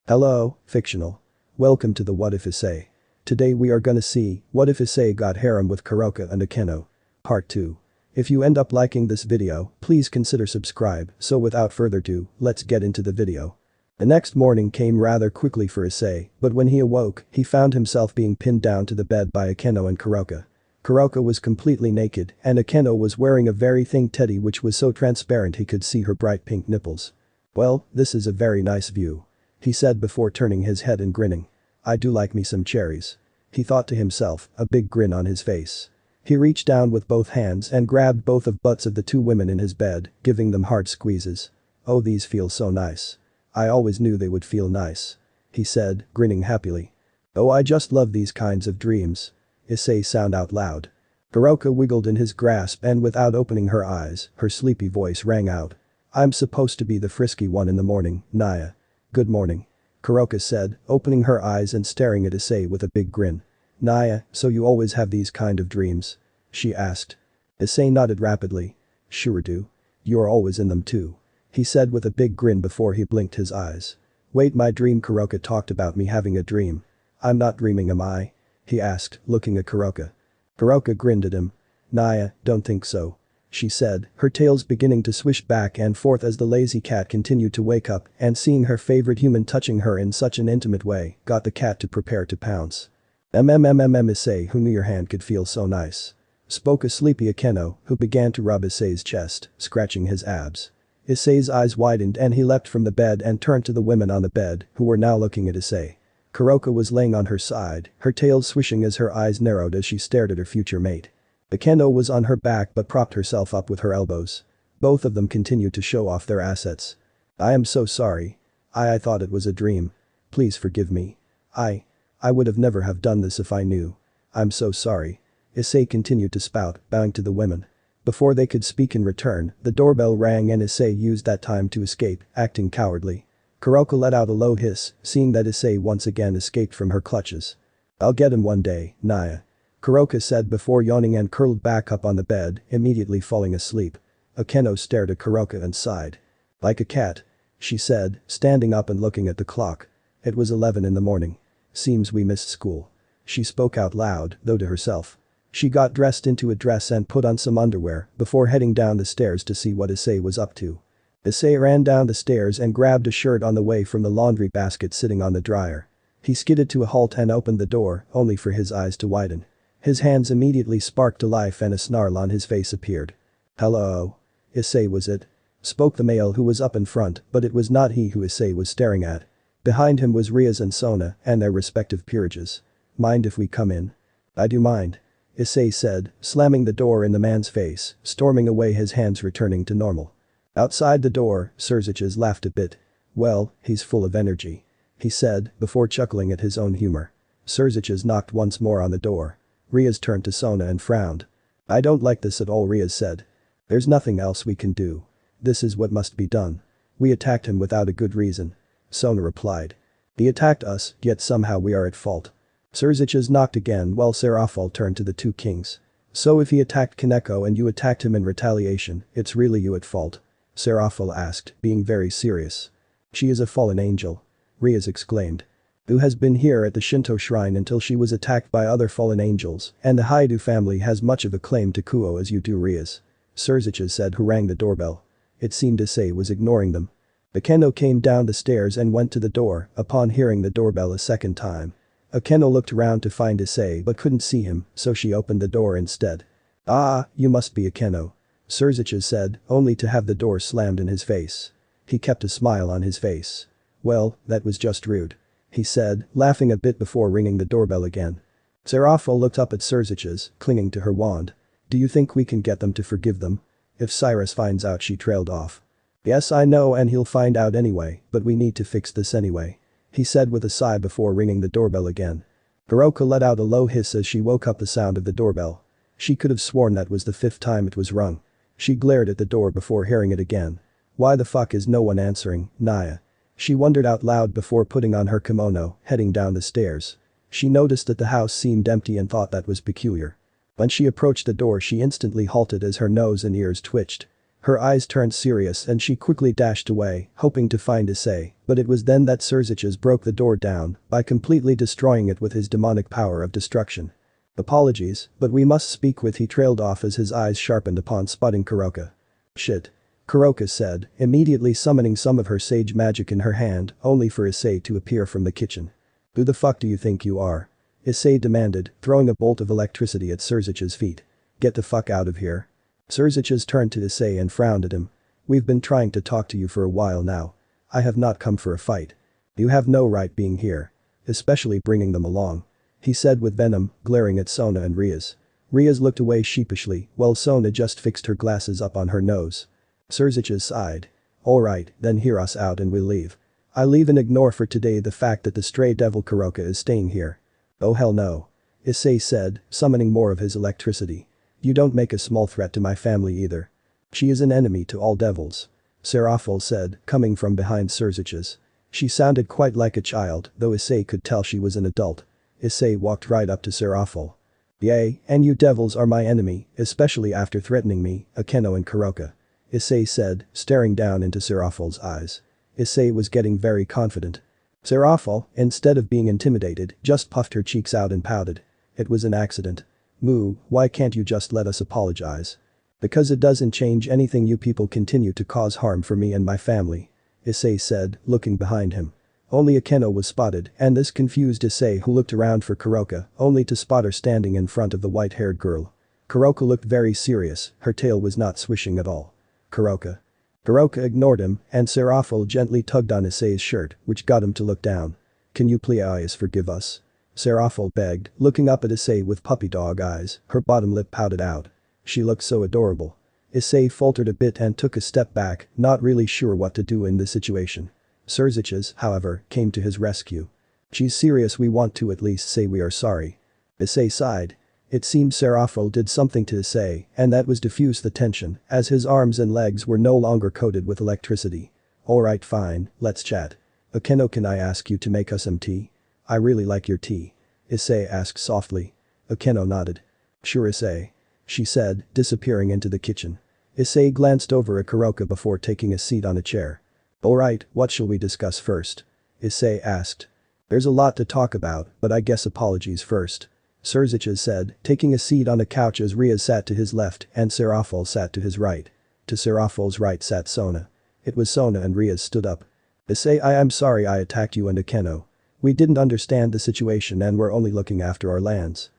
Hello, fictional. Welcome to the What If Issei. Today we are gonna see, what if Issei got harem with Kuroka and Akeno? Part 2. If you end up liking this video, please consider subscribe, so without further ado, let's get into the video. The next morning came rather quickly for Issei, but when he awoke, he found himself being pinned down to the bed by Akeno and Kuroka. Kuroka was completely naked, and Akeno was wearing a very thin teddy which was so transparent he could see her bright pink nipples. Well, this is a very nice view. He said before turning his head and grinning. I do like me some cherries. He thought to himself, a big grin on his face. He reached down with both hands and grabbed both of butts of the two women in his bed, giving them hard squeezes. Oh, these feel so nice. I always knew they would feel nice. He said, grinning happily. Oh, I just love these kinds of dreams. Issei sounded out loud. Kuroka wiggled in his grasp and without opening her eyes, her sleepy voice rang out. I'm supposed to be the frisky one in the morning, Naya. Good morning. Kuroka said, opening her eyes and staring at Issei with a big grin. Naya, so you always have these kind of dreams? She asked. Issei nodded rapidly. Sure do. You're always in them too. He said with a big grin before he blinked his eyes. Wait, my dream? Kuroka talked about me having a dream. I'm not dreaming, am I? He asked, looking at Kuroka. Kuroka grinned at him. Naya, don't think so. She said, her tails beginning to swish back and forth as the lazy cat continued to wake up, and seeing her favorite human touching her in such an intimate way, got the cat to prepare to pounce. Issei, who knew your hand could feel so nice. Spoke a sleepy Akeno, who began to rub Issei's chest, scratching his abs. Issei's eyes widened and he leapt from the bed and turned to the women on the bed, who were now looking at Issei. Kuroka was laying on her side, her tail swishing as her eyes narrowed as she stared at her future mate. Akeno was on her back but propped herself up with her elbows. Both of them continued to show off their assets. I am so sorry. I thought it was a dream. Please forgive me. I would have never have done this if I knew. I'm so sorry. Issei continued to spout, bowing to the women. Before they could speak in return, the doorbell rang and Issei used that time to escape, acting cowardly. Kuroka let out a low hiss, seeing that Issei once again escaped from her clutches. I'll get him one day, Naya. Kuroka said before yawning and curled back up on the bed, immediately falling asleep. Akeno stared at Kuroka and sighed. Like a cat. She said, standing up and looking at the clock. It was 11 in the morning. Seems we missed school. She spoke out loud, though to herself. She got dressed into a dress and put on some underwear, before heading down the stairs to see what Issei was up to. Issei ran down the stairs and grabbed a shirt on the way from the laundry basket sitting on the dryer. He skidded to a halt and opened the door, only for his eyes to widen. His hands immediately sparked to life and a snarl on his face appeared. Hello. Issei was it? Spoke the male who was up in front, but it was not he who Issei was staring at. Behind him was Riaz and Sona and their respective peerages. Mind if we come in? I do mind. Issei said, slamming the door in the man's face, storming away, his hands returning to normal. Outside the door, Serziches laughed a bit. Well, he's full of energy. He said, before chuckling at his own humor. Serziches knocked once more on the door. Riaz turned to Sona and frowned. I don't like this at all, Riaz said. There's nothing else we can do. This is what must be done. We attacked him without a good reason. Sona replied. He attacked us, yet somehow we are at fault. Serziches knocked again while Serafal turned to the two kings. So if he attacked Kaneko and you attacked him in retaliation, it's really you at fault? Serafal asked, being very serious. She is a fallen angel. Riaz exclaimed. Who has been here at the Shinto shrine until she was attacked by other fallen angels, and the Haidu family has much of a claim to Kuo as you do, Riaz. Serziches said, who rang the doorbell. It seemed Issei was ignoring them. Akeno came down the stairs and went to the door, upon hearing the doorbell a second time. Akeno looked around to find Issei but couldn't see him, so she opened the door instead. Ah, you must be Akeno. Serziches said, only to have the door slammed in his face. He kept a smile on his face. Well, that was just rude. He said, laughing a bit before ringing the doorbell again. Serafal looked up at Serziches, clinging to her wand. Do you think we can get them to forgive them? If Cyrus finds out, she trailed off. Yes, I know, and he'll find out anyway, but we need to fix this anyway. He said with a sigh before ringing the doorbell again. Kuroka let out a low hiss as she woke up the sound of the doorbell. She could have sworn that was the 5th time it was rung. She glared at the door before hearing it again. Why the fuck is no one answering, Naya? She wondered out loud before putting on her kimono, heading down the stairs. She noticed that the house seemed empty and thought that was peculiar. When she approached the door, she instantly halted as her nose and ears twitched. Her eyes turned serious and she quickly dashed away, hoping to find Issei, but it was then that Surziches broke the door down by completely destroying it with his demonic power of destruction. Apologies, but we must speak with, he trailed off as his eyes sharpened upon spotting Kuroka. Shit. Kuroka said, immediately summoning some of her sage magic in her hand, only for Issei to appear from the kitchen. Who the fuck do you think you are? Issei demanded, throwing a bolt of electricity at Surzich's feet. Get the fuck out of here. Surziches turned to Issei and frowned at him. We've been trying to talk to you for a while now. I have not come for a fight. You have no right being here. Especially bringing them along. He said with venom, glaring at Sona and Riaz. Riaz looked away sheepishly, while Sona just fixed her glasses up on her nose. Surziches sighed. Alright, then hear us out and we'll leave. I leave and ignore for today the fact that the stray devil Kuroka is staying here. Oh hell no. Issei said, summoning more of his electricity. You don't make a small threat to my family either. She is an enemy to all devils. Serafel said, coming from behind Surziches. She sounded quite like a child, though Issei could tell she was an adult. Issei walked right up to Serafel. Yay, and you devils are my enemy, especially after threatening me, Akeno and Kuroka. Issei said, staring down into Serafel's eyes. Issei was getting very confident. Serafel, instead of being intimidated, just puffed her cheeks out and pouted. It was an accident. Moo, why can't you just let us apologize? Because it doesn't change anything, you people continue to cause harm for me and my family. Issei said, looking behind him. Only Akeno was spotted, and this confused Issei, who looked around for Kuroka, only to spot her standing in front of the white-haired girl. Kuroka looked very serious, her tail was not swishing at all. Kuroka. Kuroka ignored him, and Serafel gently tugged on Issei's shirt, which got him to look down. Can you please forgive us? Serafel begged, looking up at Issei with puppy dog eyes, her bottom lip pouted out. She looked so adorable. Issei faltered a bit and took a step back, not really sure what to do in this situation. Surziches, however, came to his rescue. She's serious, we want to at least say we are sorry. Issei sighed. It seemed Serafel did something to Issei, and that was diffuse the tension, as his arms and legs were no longer coated with electricity. Alright fine, let's chat. Akeno, can I ask you to make us some tea? I really like your tea. Issei asked softly. Akeno nodded. Sure Issei. She said, disappearing into the kitchen. Issei glanced over at Kuroka before taking a seat on a chair. Alright, what shall we discuss first? Issei asked. There's a lot to talk about, but I guess apologies first. Surziches said, taking a seat on a couch as Riaz sat to his left and Serafel sat to his right. To Serafel's right sat Sona. It was Sona and Riaz stood up. Issei, I'm sorry I attacked you and Akeno. We didn't understand the situation and we're only looking after our lands.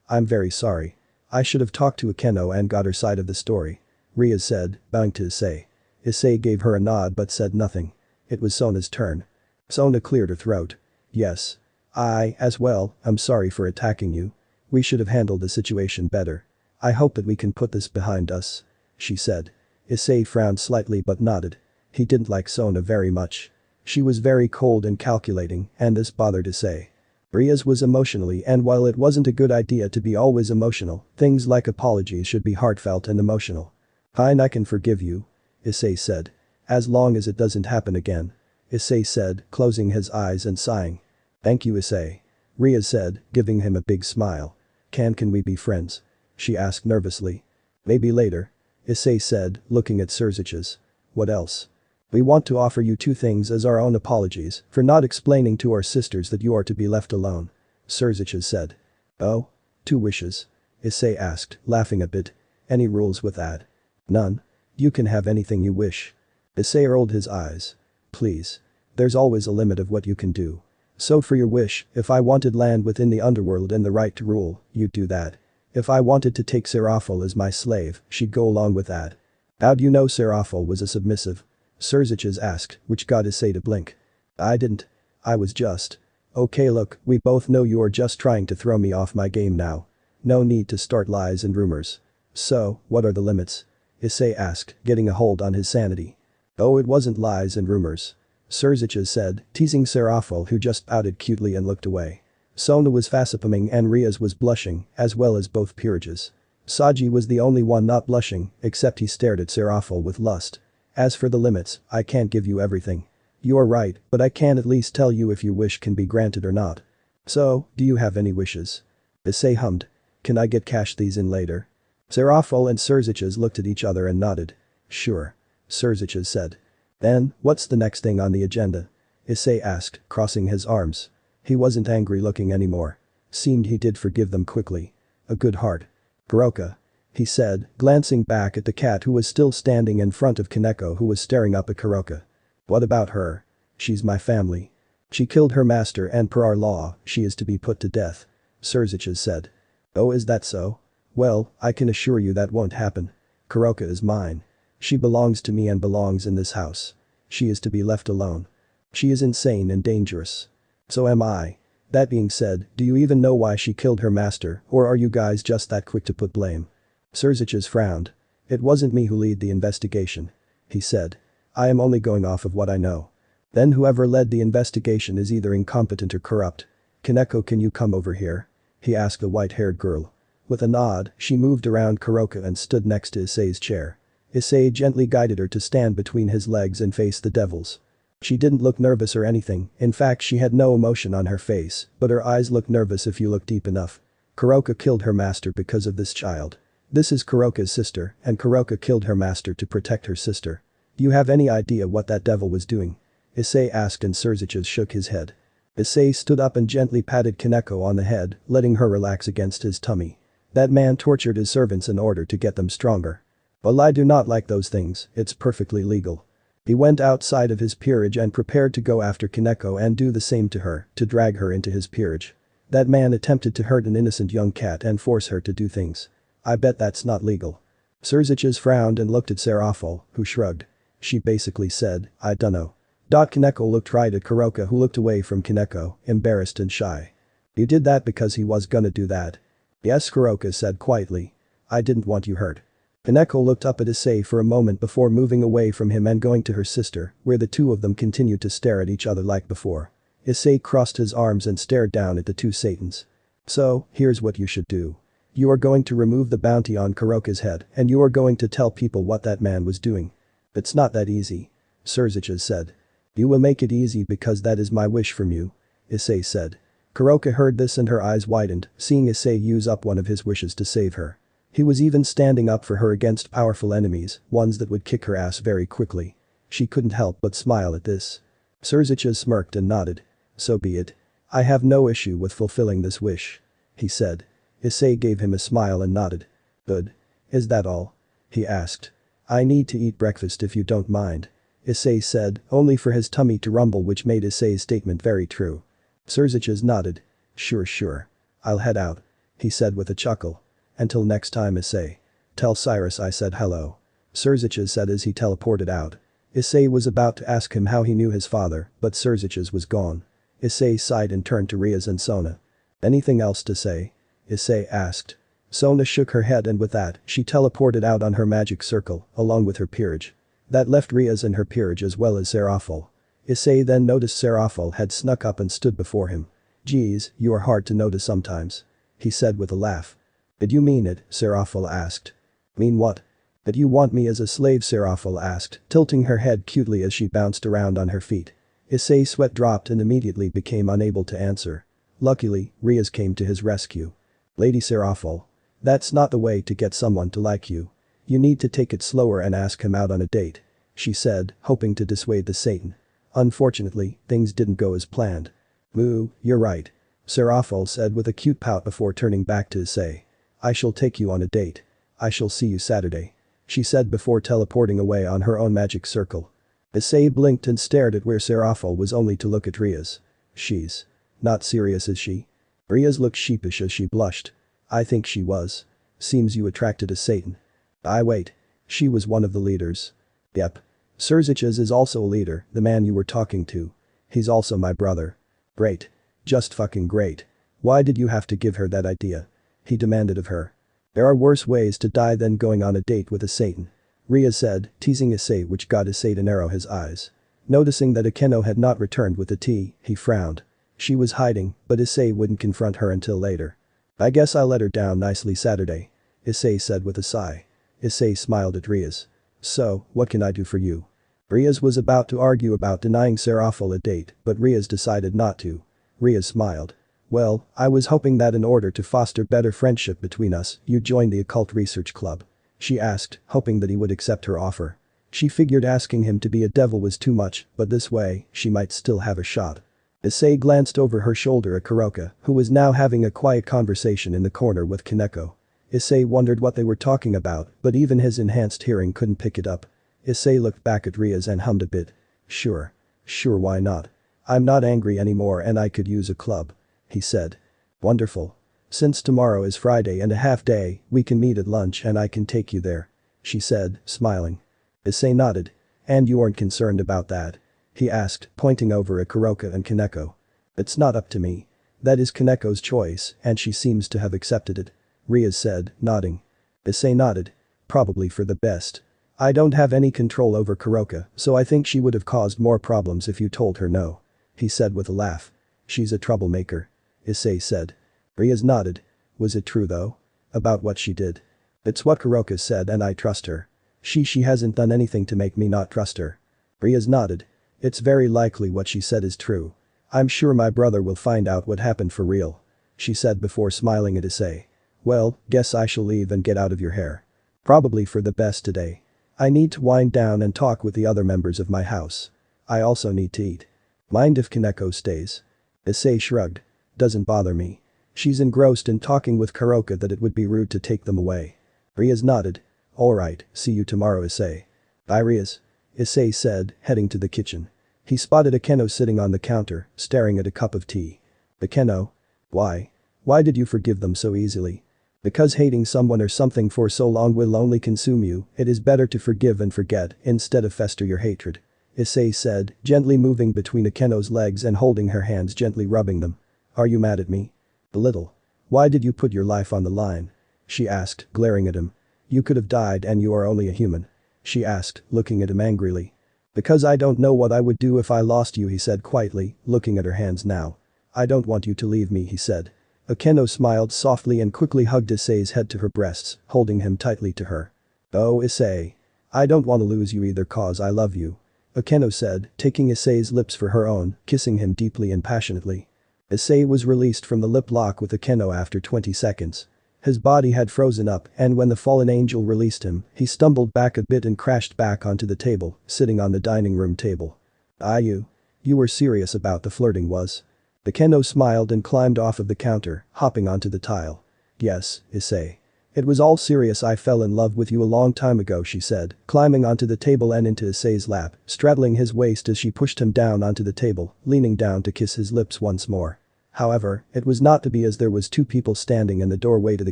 I'm very sorry. I should have talked to Akeno and got her side of the story. Riaz said, bowing to Issei. Issei gave her a nod but said nothing. It was Sona's turn. Sona cleared her throat. Yes. I, as well, am sorry for attacking you. We should have handled the situation better. I hope that we can put this behind us. She said. Issei frowned slightly but nodded. He didn't like Sona very much. She was very cold and calculating, and this bothered Issei. Riaz was emotionally, and while it wasn't a good idea to be always emotional, things like apologies should be heartfelt and emotional. Fine, I can forgive you. Issei said. As long as it doesn't happen again. Issei said, closing his eyes and sighing. Thank you Issei. Riaz said, giving him a big smile. Can we be friends? She asked nervously. Maybe later. Issei said, looking at Surziches. What else? We want to offer you 2 things as our own apologies for not explaining to our sisters that you are to be left alone. Surziches said. Oh? 2 wishes? Issei asked, laughing a bit. Any rules with that? None. You can have anything you wish. Issei rolled his eyes. Please. There's always a limit of what you can do. So for your wish, if I wanted land within the underworld and the right to rule, you'd do that. If I wanted to take Serafel as my slave, she'd go along with that. How'd you know Serafel was a submissive? Surziches asked, which got Issei to blink. I didn't. I was just. Okay look, we both know you're just trying to throw me off my game now. No need to start lies and rumors. So, what are the limits? Issei asked, getting a hold on his sanity. Oh, it wasn't lies and rumors. Surziches said, teasing Serafel, who just pouted cutely and looked away. Sona was facepalming and Riaz was blushing, as well as both peerages. Saji was the only one not blushing, except he stared at Serafel with lust. As for the limits, I can't give you everything. You're right, but I can at least tell you if your wish can be granted or not. So, do you have any wishes? Issei hummed. Can I get cash these in later? Serafel and Surziches looked at each other and nodded. Sure. Surziches said. Then, what's the next thing on the agenda? Issei asked, crossing his arms. He wasn't angry looking anymore. Seemed he did forgive them quickly. A good heart. Kuroka. He said, glancing back at the cat who was still standing in front of Kaneko who was staring up at Kuroka. What about her? She's my family. She killed her master and per our law, she is to be put to death. Surziches said. Oh, is that so? Well, I can assure you that won't happen. Kuroka is mine. She belongs to me and belongs in this house. She is to be left alone. She is insane and dangerous. So am I. That being said, do you even know why she killed her master, or are you guys just that quick to put blame? Surziches frowned. It wasn't me who led the investigation. He said. I am only going off of what I know. Then whoever led the investigation is either incompetent or corrupt. Kaneko, can you come over here? He asked the white-haired girl. With a nod, she moved around Kuroka and stood next to Issei's chair. Issei gently guided her to stand between his legs and face the devils. She didn't look nervous or anything, in fact she had no emotion on her face, but her eyes looked nervous if you look deep enough. Kuroka killed her master because of this child. This is Kuroka's sister, and Kuroka killed her master to protect her sister. Do you have any idea what that devil was doing? Issei asked and Surziches shook his head. Issei stood up and gently patted Kaneko on the head, letting her relax against his tummy. That man tortured his servants in order to get them stronger. Well, I do not like those things, it's perfectly legal. He went outside of his peerage and prepared to go after Kaneko and do the same to her, to drag her into his peerage. That man attempted to hurt an innocent young cat and force her to do things. I bet that's not legal. Surziches frowned and looked at Serafal, who shrugged. She basically said, I dunno. Kaneko looked right at Kuroka who looked away from Kaneko, embarrassed and shy. You did that because he was gonna do that. Yes, Kuroka said quietly. I didn't want you hurt. Kaneko looked up at Issei for a moment before moving away from him and going to her sister, where the two of them continued to stare at each other like before. Issei crossed his arms and stared down at the two satans. So, here's what you should do. You are going to remove the bounty on Kuroka's head and you are going to tell people what that man was doing. It's not that easy. Surziches said. You will make it easy because that is my wish from you. Issei said. Kuroka heard this and her eyes widened, seeing Issei use up one of his wishes to save her. He was even standing up for her against powerful enemies, ones that would kick her ass very quickly. She couldn't help but smile at this. Surziches smirked and nodded. So be it. I have no issue with fulfilling this wish. He said. Issei gave him a smile and nodded. Good. Is that all? He asked. I need to eat breakfast if you don't mind. Issei said, only for his tummy to rumble, which made Issei's statement very true. Surziches nodded. Sure. I'll head out. He said with a chuckle. Until next time, Issei. Tell Cyrus I said hello. Surziches said as he teleported out. Issei was about to ask him how he knew his father, but Surziches was gone. Issei sighed and turned to Riaz and Sona. Anything else to say? Issei asked. Sona shook her head and with that, she teleported out on her magic circle, along with her peerage. That left Riaz and her peerage as well as Serafal. Issei then noticed Serafal had snuck up and stood before him. Geez, you are hard to notice sometimes. He said with a laugh. Did you mean it? Serafal asked. Mean what? That you want me as a slave? Serafal asked, tilting her head cutely as she bounced around on her feet. Issei's sweat dropped and immediately became unable to answer. Luckily, Riaz came to his rescue. Lady Serafal. That's not the way to get someone to like you. You need to take it slower and ask him out on a date. She said, hoping to dissuade the Satan. Unfortunately, things didn't go as planned. Moo, you're right. Serafal said with a cute pout before turning back to Issei. I shall take you on a date. I shall see you Saturday. She said before teleporting away on her own magic circle. Issei blinked and stared at where Serafal was only to look at Riaz. She's not serious, is she? Riaz looked sheepish as she blushed. I think she was. Seems you attracted a Satan. Wait. She was one of the leaders. Yep. Surziches is also a leader, the man you were talking to. He's also my brother. Great. Just fucking great. Why did you have to give her that idea? He demanded of her. There are worse ways to die than going on a date with a Satan. Riaz said, teasing Issei, which got Issei to narrow his eyes. Noticing that Akeno had not returned with the tea, he frowned. She was hiding, but Issei wouldn't confront her until later. I guess I let her down nicely Saturday. Issei said with a sigh. Issei smiled at Riaz. So, what can I do for you? Riaz was about to argue about denying Serafal a date, but Riaz decided not to. Riaz smiled. Well, I was hoping that in order to foster better friendship between us, you'd join the occult research club. She asked, hoping that he would accept her offer. She figured asking him to be a devil was too much, but this way, she might still have a shot. Issei glanced over her shoulder at Kuroka, who was now having a quiet conversation in the corner with Kaneko. Issei wondered what they were talking about, but even his enhanced hearing couldn't pick it up. Issei looked back at Rias and hummed a bit. Sure. Sure, why not? I'm not angry anymore and I could use a club. He said. Wonderful. Since tomorrow is Friday and a half day, we can meet at lunch and I can take you there. She said, smiling. Issei nodded. And you aren't concerned about that? He asked, pointing over at Kuroka and Kaneko. It's not up to me. That is Kaneko's choice, and she seems to have accepted it. Rias said, nodding. Issei nodded. Probably for the best. I don't have any control over Kuroka, so I think she would have caused more problems if you told her no. He said with a laugh. She's a troublemaker. Issei said. Rias nodded. Was it true though? About what she did? It's what Kuroka said and I trust her. She hasn't done anything to make me not trust her. Rias nodded. It's very likely what she said is true. I'm sure my brother will find out what happened for real. She said before smiling at Issei. Well, guess I shall leave and get out of your hair. Probably for the best today. I need to wind down and talk with the other members of my house. I also need to eat. Mind if Kaneko stays? Issei shrugged. Doesn't bother me. She's engrossed in talking with Kuroka that it would be rude to take them away. Rias nodded. Alright, see you tomorrow, Issei. Bye, Rias. Issei said, heading to the kitchen. He spotted Akeno sitting on the counter, staring at a cup of tea. Akeno? Why? Why did you forgive them so easily? Because hating someone or something for so long will only consume you, it is better to forgive and forget instead of fester your hatred. Issei said, gently moving between Akeno's legs and holding her hands, gently rubbing them. Are you mad at me? A little. Why did you put your life on the line? She asked, glaring at him. You could have died and you are only a human. She asked, looking at him angrily. Because I don't know what I would do if I lost you, he said quietly, looking at her hands now. I don't want you to leave me, he said. Akeno smiled softly and quickly hugged Issei's head to her breasts, holding him tightly to her. Oh, Issei. I don't want to lose you either cause I love you. Akeno said, taking Issei's lips for her own, kissing him deeply and passionately. Issei was released from the lip lock with Akeno after 20 seconds. His body had frozen up and when the fallen angel released him, he stumbled back a bit and crashed back onto the table, sitting on the dining room table. You were serious about the flirting was? Akeno smiled and climbed off of the counter, hopping onto the tile. Yes, Issei. It was all serious. I fell in love with you a long time ago, she said, climbing onto the table and into Issei's lap, straddling his waist as she pushed him down onto the table, leaning down to kiss his lips once more. However, it was not to be as there was two people standing in the doorway to the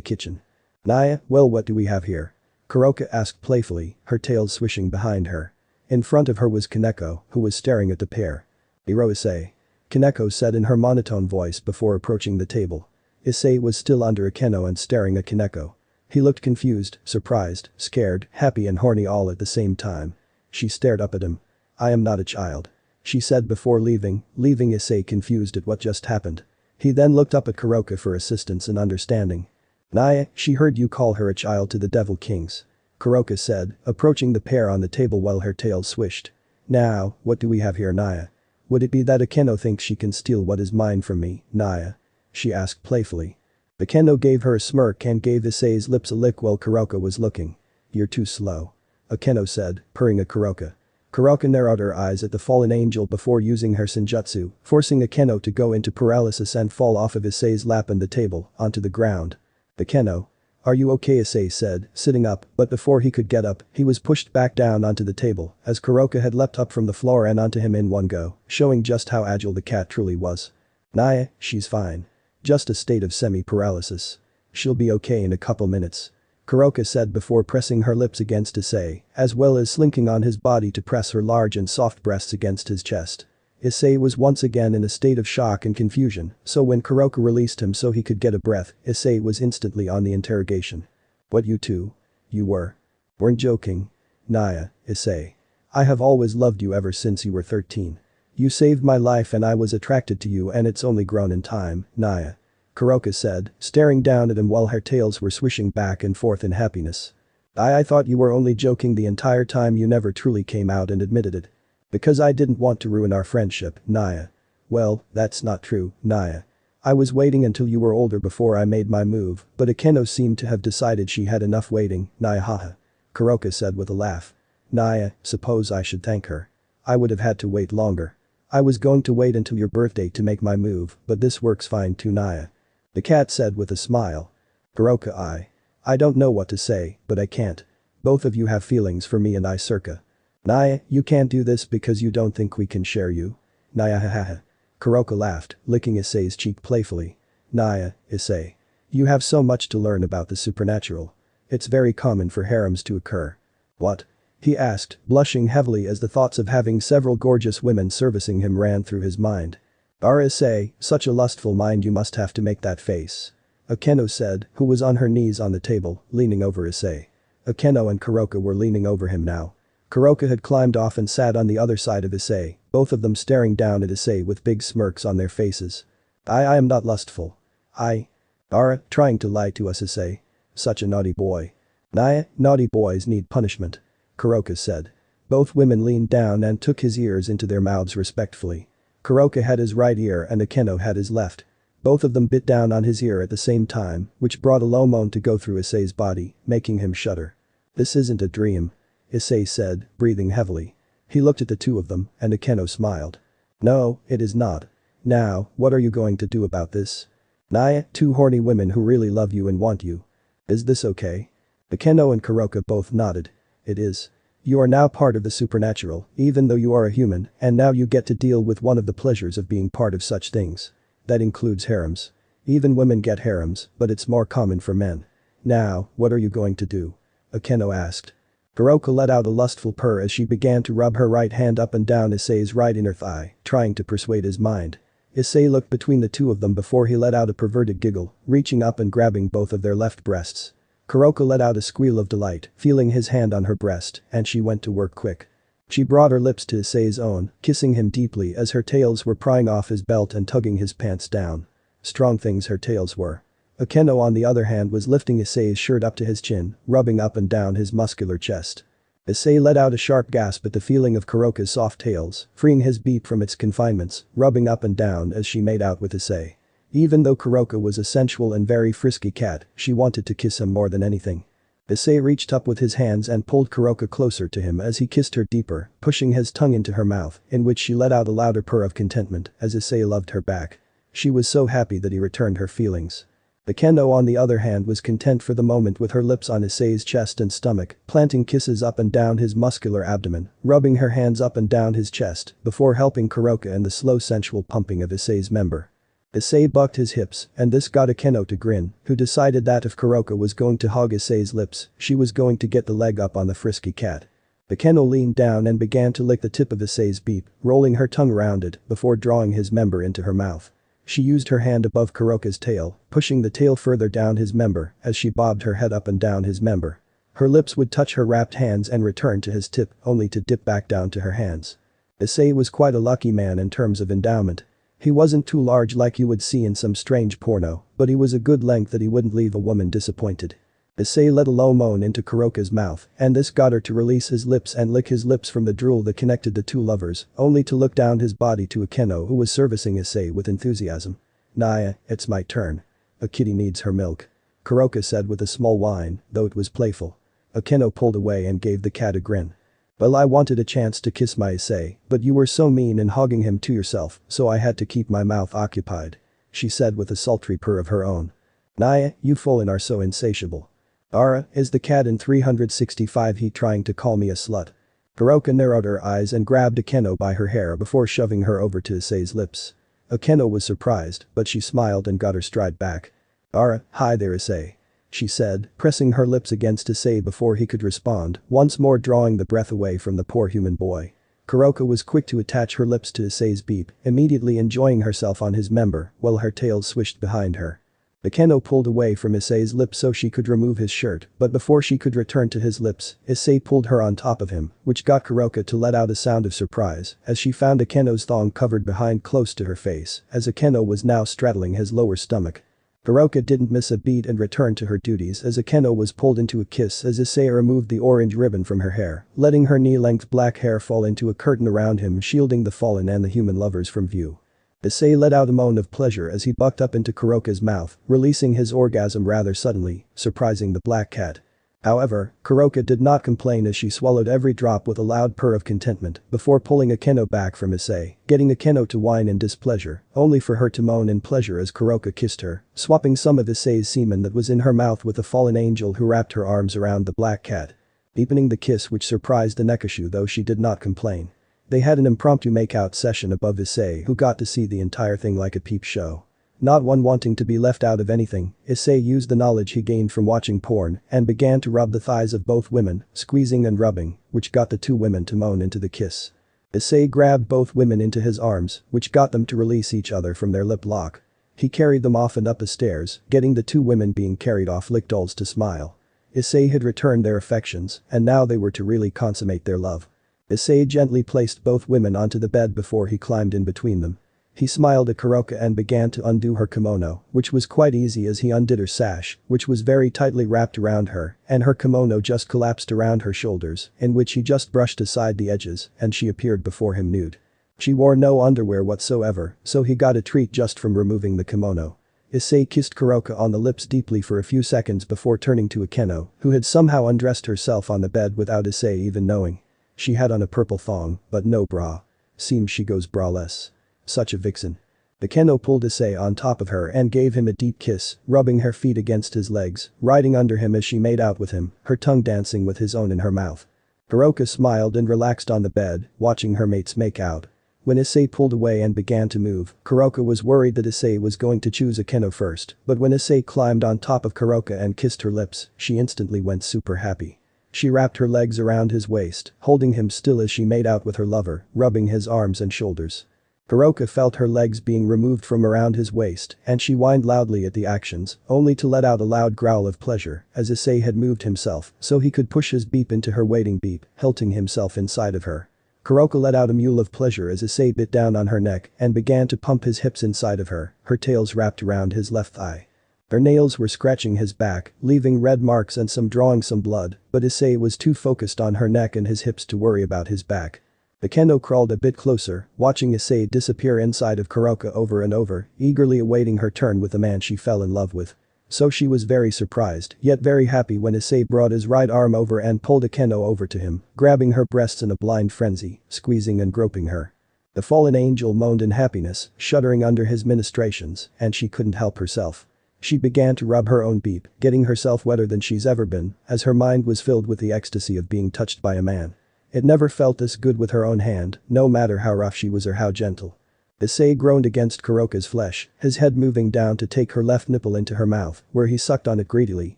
kitchen. Naya, well, what do we have here? Kuroka asked playfully, her tail swishing behind her. In front of her was Kaneko, who was staring at the pair. Issei. Kaneko said in her monotone voice before approaching the table. Issei was still under Akeno and staring at Kaneko. He looked confused, surprised, scared, happy and horny all at the same time. She stared up at him. I am not a child. She said before leaving Issei confused at what just happened. He then looked up at Kuroka for assistance and understanding. Naya, she heard you call her a child to the Devil Kings. Kuroka said, approaching the pair on the table while her tail swished. Now, what do we have here, Naya? Would it be that Akeno thinks she can steal what is mine from me, Naya? She asked playfully. Akeno gave her a smirk and gave Issei's lips a lick while Kuroka was looking. You're too slow. Akeno said, purring at Kuroka. Kuroka narrowed her eyes at the fallen angel before using her senjutsu, forcing Akeno to go into paralysis and fall off of Issei's lap and the table, onto the ground. Akeno. Are you okay, Issei said, sitting up, but before he could get up, he was pushed back down onto the table, as Kuroka had leapt up from the floor and onto him in one go, showing just how agile the cat truly was. Naya, she's fine. Just a state of semi-paralysis. She'll be okay in a couple minutes. Kuroka said before pressing her lips against Issei, as well as slinking on his body to press her large and soft breasts against his chest. Issei was once again in a state of shock and confusion, so when Kuroka released him so he could get a breath, Issei was instantly on the interrogation. What, you two? You weren't joking? Naya, Issei. I have always loved you ever since you were 13. You saved my life and I was attracted to you and it's only grown in time, Naya. Kuroka said, staring down at him while her tails were swishing back and forth in happiness. I thought you were only joking the entire time. You never truly came out and admitted it. Because I didn't want to ruin our friendship, Naya. Well, that's not true, Naya. I was waiting until you were older before I made my move, but Akeno seemed to have decided she had enough waiting, Naya haha. Kuroka said with a laugh. Naya, suppose I should thank her. I would have had to wait longer. I was going to wait until your birthday to make my move, but this works fine too, Naya. The cat said with a smile. Kuroka, I don't know what to say, but I can't. Both of you have feelings for me and I circa. Naya, you can't do this because you don't think we can share you? Naya hahaha. Kuroka laughed, licking Issei's cheek playfully. Naya, Issei. You have so much to learn about the supernatural. It's very common for harems to occur. What? He asked, blushing heavily as the thoughts of having several gorgeous women servicing him ran through his mind. Issei, such a lustful mind you must have to make that face. Akeno said, who was on her knees on the table, leaning over Issei. Akeno and Kuroka were leaning over him now. Kuroka had climbed off and sat on the other side of Issei, both of them staring down at Issei with big smirks on their faces. I am not lustful. Trying to lie to us, Issei. Such a naughty boy. Naya, naughty boys need punishment. Kuroka said. Both women leaned down and took his ears into their mouths respectfully. Kuroka had his right ear and Akeno had his left. Both of them bit down on his ear at the same time, which brought a low moan to go through Issei's body, making him shudder. This isn't a dream. Issei said, breathing heavily. He looked at the two of them, and Akeno smiled. No, it is not. Now, what are you going to do about this? Naya, two horny women who really love you and want you. Is this okay? Akeno and Kuroka both nodded. It is. You are now part of the supernatural, even though you are a human, and now you get to deal with one of the pleasures of being part of such things. That includes harems. Even women get harems, but it's more common for men. Now, what are you going to do? Akeno asked. Kuroka let out a lustful purr as she began to rub her right hand up and down Issei's right inner thigh, trying to persuade his mind. Issei looked between the two of them before he let out a perverted giggle, reaching up and grabbing both of their left breasts. Kuroka let out a squeal of delight, feeling his hand on her breast, and she went to work quick. She brought her lips to Issei's own, kissing him deeply as her tails were prying off his belt and tugging his pants down. Strong things her tails were. Akeno on the other hand was lifting Issei's shirt up to his chin, rubbing up and down his muscular chest. Issei let out a sharp gasp at the feeling of Kuroka's soft tails, freeing his beak from its confinements, rubbing up and down as she made out with Issei. Even though Kuroka was a sensual and very frisky cat, she wanted to kiss him more than anything. Issei reached up with his hands and pulled Kuroka closer to him as he kissed her deeper, pushing his tongue into her mouth, in which she let out a louder purr of contentment as Issei loved her back. She was so happy that he returned her feelings. Akeno on the other hand was content for the moment with her lips on Issei's chest and stomach, planting kisses up and down his muscular abdomen, rubbing her hands up and down his chest, before helping Kuroka in the slow sensual pumping of Issei's member. Issei bucked his hips, and this got Akeno to grin, who decided that if Kuroka was going to hog Issei's lips, she was going to get the leg up on the frisky cat. Akeno leaned down and began to lick the tip of Issei's beak, rolling her tongue around it before drawing his member into her mouth. She used her hand above Kuroka's tail, pushing the tail further down his member as she bobbed her head up and down his member. Her lips would touch her wrapped hands and return to his tip, only to dip back down to her hands. Issei was quite a lucky man in terms of endowment. He wasn't too large like you would see in some strange porno, but he was a good length that he wouldn't leave a woman disappointed. Issei let a low moan into Kuroka's mouth, and this got her to release his lips and lick his lips from the drool that connected the two lovers, only to look down his body to Akeno who was servicing Issei with enthusiasm. Naya, it's my turn. A kitty needs her milk. Kuroka said with a small whine, though it was playful. Akeno pulled away and gave the cat a grin. Well, I wanted a chance to kiss my Issei, but you were so mean in hogging him to yourself, so I had to keep my mouth occupied. She said with a sultry purr of her own. Naya, you Fulin are so insatiable. Is the cat in 365 he trying to call me a slut? Kuroka narrowed her eyes and grabbed Akeno by her hair before shoving her over to Issei's lips. Akeno was surprised, but she smiled and got her stride back. Hi there Issei. She said, pressing her lips against Issei before he could respond, once more drawing the breath away from the poor human boy. Kuroka was quick to attach her lips to Issei's beak, immediately enjoying herself on his member while her tail swished behind her. Akeno pulled away from Issei's lips so she could remove his shirt, but before she could return to his lips, Issei pulled her on top of him, which got Kuroka to let out a sound of surprise as she found Akeno's thong covered behind close to her face, as Akeno was now straddling his lower stomach. Kuroka didn't miss a beat and returned to her duties as Akeno was pulled into a kiss as Issei removed the orange ribbon from her hair, letting her knee-length black hair fall into a curtain around him, shielding the fallen and the human lovers from view. Issei let out a moan of pleasure as he bucked up into Kuroka's mouth, releasing his orgasm rather suddenly, surprising the black cat. However, Kuroka did not complain as she swallowed every drop with a loud purr of contentment before pulling Akeno back from Issei, getting Akeno to whine in displeasure, only for her to moan in pleasure as Kuroka kissed her, swapping some of Issei's semen that was in her mouth with a fallen angel who wrapped her arms around the black cat. Deepening the kiss which surprised Anekishu though she did not complain. They had an impromptu make-out session above Issei who got to see the entire thing like a peep show. Not one wanting to be left out of anything, Issei used the knowledge he gained from watching porn and began to rub the thighs of both women, squeezing and rubbing, which got the two women to moan into the kiss. Issei grabbed both women into his arms, which got them to release each other from their lip lock. He carried them off and up the stairs, getting the two women being carried off licked dolls to smile. Issei had returned their affections, and now they were to really consummate their love. Issei gently placed both women onto the bed before he climbed in between them. He smiled at Kuroka and began to undo her kimono, which was quite easy as he undid her sash, which was very tightly wrapped around her, and her kimono just collapsed around her shoulders, in which he just brushed aside the edges, and she appeared before him nude. She wore no underwear whatsoever, so he got a treat just from removing the kimono. Issei kissed Kuroka on the lips deeply for a few seconds before turning to Akeno, who had somehow undressed herself on the bed without Issei even knowing. She had on a purple thong, but no bra. Seems she goes braless. Such a vixen. Akeno pulled Issei on top of her and gave him a deep kiss, rubbing her feet against his legs, riding under him as she made out with him, her tongue dancing with his own in her mouth. Kuroka smiled and relaxed on the bed, watching her mates make out. When Issei pulled away and began to move, Kuroka was worried that Issei was going to choose Akeno first, but when Issei climbed on top of Kuroka and kissed her lips, she instantly went super happy. She wrapped her legs around his waist, holding him still as she made out with her lover, rubbing his arms and shoulders. Kuroka felt her legs being removed from around his waist and she whined loudly at the actions, only to let out a loud growl of pleasure as Issei had moved himself so he could push his beep into her waiting beep, hilting himself inside of her. Kuroka let out a mewl of pleasure as Issei bit down on her neck and began to pump his hips inside of her tails wrapped around his left thigh. Her nails were scratching his back, leaving red marks and some drawing some blood, but Issei was too focused on her neck and his hips to worry about his back. Akeno crawled a bit closer, watching Issei disappear inside of Kuroka over and over, eagerly awaiting her turn with the man she fell in love with. So she was very surprised, yet very happy when Issei brought his right arm over and pulled Akeno over to him, grabbing her breasts in a blind frenzy, squeezing and groping her. The fallen angel moaned in happiness, shuddering under his ministrations, and she couldn't help herself. She began to rub her own beep, getting herself wetter than she's ever been, as her mind was filled with the ecstasy of being touched by a man. It never felt this good with her own hand, no matter how rough she was or how gentle. Issei groaned against Kuroka's flesh, his head moving down to take her left nipple into her mouth, where he sucked on it greedily,